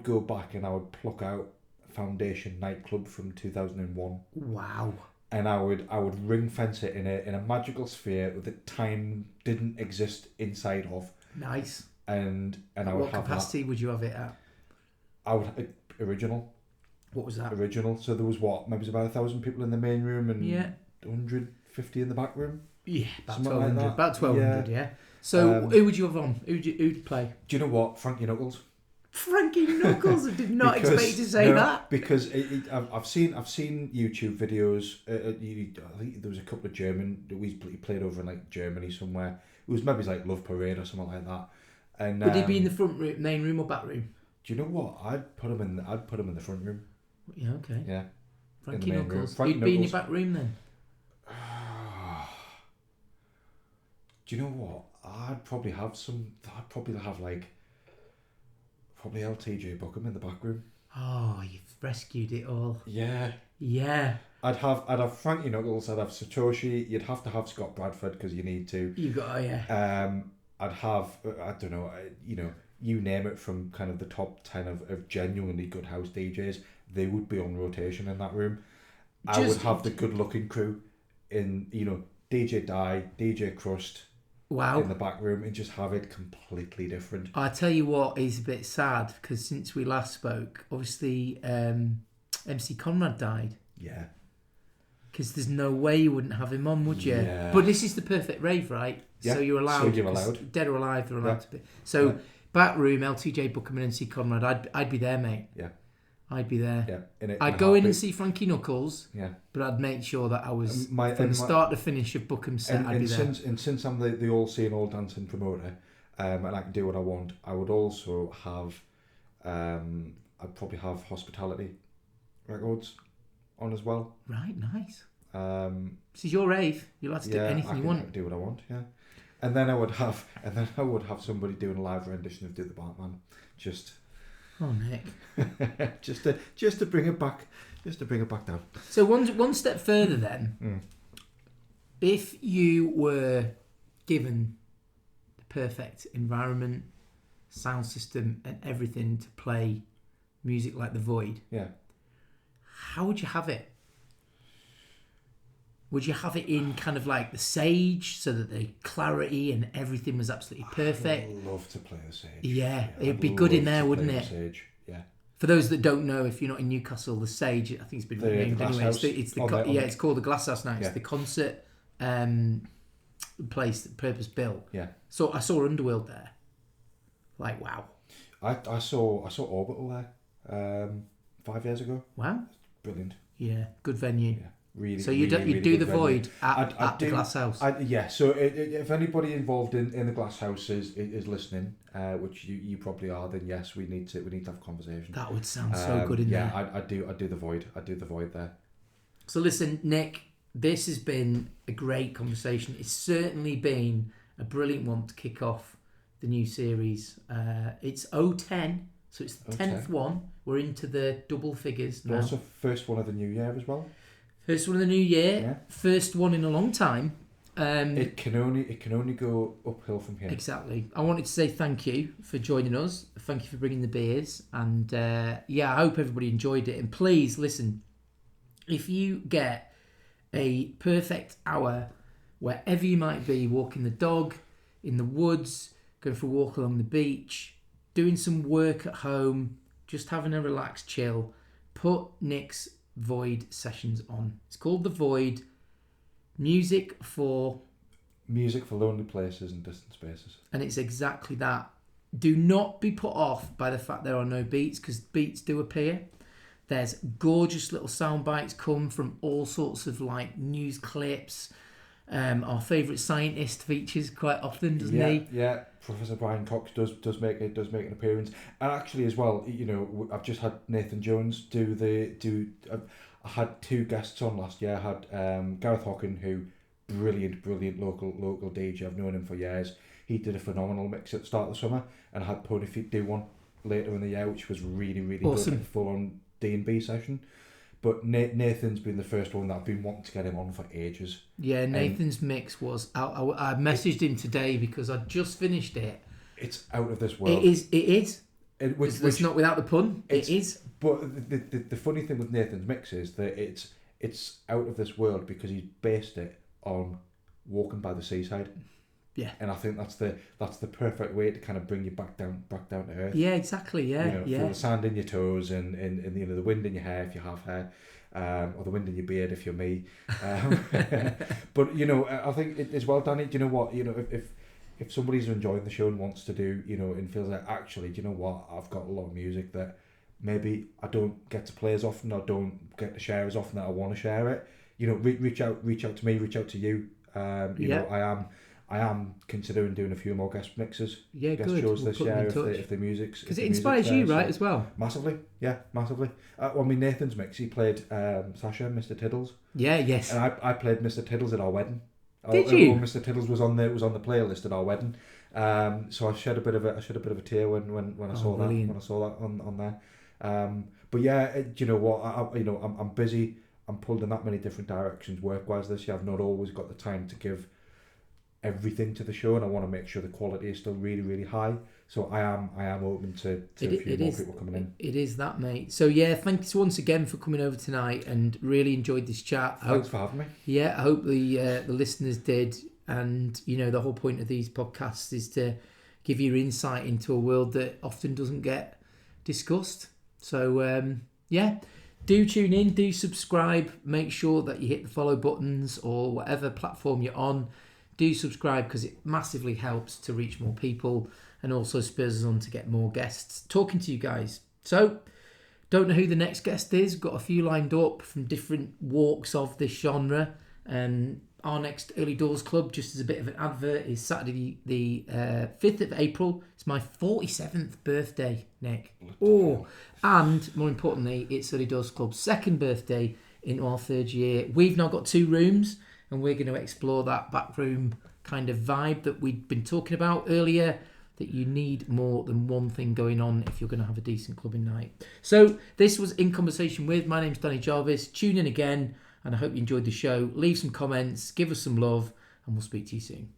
go back and I would pluck out Foundation nightclub from 2001. Wow. And I would ring fence it in a magical sphere that time didn't exist inside of. Nice. And I would what have capacity that. Would you have it at? I would original. What was that? Original. So there was maybe it was about 1,000 people in the main room and 150 in the back room. Yeah, about Something 1,200. like that. About 1,200. Yeah. So who would you have on? Who'd play? Do you know what? Frankie Knuckles. Frankie Knuckles. I did not expect you to say that. Because I've seen YouTube videos. I think there was a couple of German that he played over in like Germany somewhere. It was maybe like Love Parade or something like that. And would he be in the front room, main room, or back room? Do you know what? I'd put him in the front room. Yeah. Okay. Yeah. Frankie Knuckles. You'd be in your back room then. Do you know what? I'd probably have LTJ Buckham in the back room. Oh, you've rescued it all. Yeah. Yeah. I'd have Frankie Knuckles. I'd have Satoshi. You'd have to have Scott Bradford because you need to. You got yeah. I'd have I don't know. You name it from kind of the top 10 of genuinely good house DJs. They would be on rotation in that room. I would have the good looking crew in DJ Dye, DJ Crust. Wow. In the back room and just have it completely different. I tell you what is a bit sad because since we last spoke, obviously MC Conrad died. Yeah. Because there's no way you wouldn't have him on, would you? Yeah. But this is the perfect rave, right? Yeah. So you're allowed. So you're allowed. Dead or alive, they're allowed to be. So back room, LTJ Buckham and MC Conrad, I'd be there, mate. Yeah. I'd be there. Yeah. I'd go in and see Frankie Knuckles. Yeah. But I'd make sure that I was from the start to finish of Buckham's set. I'd be there. Since I'm the all seeing, all dancing promoter, and I can do what I want, I would also have, I'd probably have Hospitality Records on as well. Right, nice. This is your rave. You're allowed to do anything you want. I can do what I want. Yeah. And then I would have somebody doing a live rendition of "Do the Batman," just. Oh, Nick. just to bring it back, down. So one step further then, if you were given the perfect environment, sound system, and everything to play music like The Void, how would you have it? Would you have it in kind of like the Sage so that the clarity and everything was absolutely perfect? I'd love to play the Sage. Yeah, it'd be good in there, wouldn't it? Sage. Yeah. For those that don't know, if you're not in Newcastle, the Sage, I think it's been renamed anyway. It's called the Glass House now. It's the concert place, purpose built. Yeah. So I saw Underworld there. Like, wow. I saw Orbital there 5 years ago. Wow. Brilliant. Yeah, good venue. Yeah. Really, so you really do the venue. Void at the Glass House. So if anybody involved in the Glass House is listening, which you probably are, then yes, we need to have a conversation. That would sound so good in there. Yeah, I do the Void. I do the Void there. So listen, Nick, this has been a great conversation. It's certainly been a brilliant one to kick off the new series. It's 010, so it's the 10th one. We're into the double figures now. Also, first one of the new year as well. First one of the new year, first one in a long time. It can only go uphill from here. Exactly. I wanted to say thank you for joining us. Thank you for bringing the beers, and I hope everybody enjoyed it. And please listen, if you get a perfect hour wherever you might be, walking the dog, in the woods, going for a walk along the beach, doing some work at home, just having a relaxed chill. Put Nick's Void sessions on. It's called The Void. Music for lonely places and distant spaces. And it's exactly that. Do not be put off by the fact there are no beats, because beats do appear. There's gorgeous little sound bites come from all sorts of like news clips. Our favourite scientist features quite often, doesn't he? Yeah. Professor Brian Cox does make an appearance, and actually as well, I've just had Nathan Jones I had 2 guests on last year. I had Gareth Hockin, who brilliant local DJ. I've known him for years. He did a phenomenal mix at the start of the summer, and I had Pony Feet do one later in the year, which was really awesome. good, full on D&B session. But Nathan's been the first one that I've been wanting to get him on for ages. Yeah, Nathan's mix was... I messaged him today because I just finished it. It's out of this world. It is. Which it's not without the pun. It is. But the funny thing with Nathan's mix is that it's out of this world because he's based it on walking by the seaside. Yeah. And I think that's the perfect way to kind of bring you back down to earth. Yeah, exactly. Yeah, Feel the sand in your toes and the wind in your hair if you have hair, or the wind in your beard if you're me. But I think it as well, Danny. Do you know what? If somebody's enjoying the show and wants to do, and feels like, actually, do you know what? I've got a lot of music that maybe I don't get to play as often, or don't get to share as often that I want to share it. Reach out to me, reach out to you. I am considering doing a few more guest mixes, guest good. shows this year if the music's... Because it inspires you, right, as well? Massively, yeah, massively. Nathan's mix, he played Sasha, Mr. Tiddles. Yeah, yes. And I played Mr. Tiddles at our wedding. Did you? Mr. Tiddles was on the playlist at our wedding. So I shed a bit of a tear when I saw brilliant. that on there. But yeah, do you know what? I'm busy. I'm pulled in that many different directions work-wise this year. I've not always got the time to give everything to the show, and I want to make sure the quality is still really high. So I am open to a few more people coming in. It is that, mate. So yeah, thanks once again for coming over tonight, and really enjoyed this chat. Thanks for having me. Yeah, I hope the listeners did, and the whole point of these podcasts is to give you insight into a world that often doesn't get discussed. So yeah, do tune in, do subscribe, make sure that you hit the follow buttons or whatever platform you're on. Do subscribe because it massively helps to reach more people and also spurs us on to get more guests talking to you guys. So, don't know who the next guest is. Got a few lined up from different walks of this genre. Our next Early Doors Club, just as a bit of an advert, is Saturday the 5th of April. It's my 47th birthday, Nick. Oh, and more importantly, it's Early Doors Club's 2nd birthday into our 3rd year. We've now got 2 rooms, and we're going to explore that backroom kind of vibe that we'd been talking about earlier, that you need more than one thing going on if you're going to have a decent clubbing night. So this was In Conversation With. My name's Danny Jarvis. Tune in again, and I hope you enjoyed the show. Leave some comments, give us some love, and we'll speak to you soon.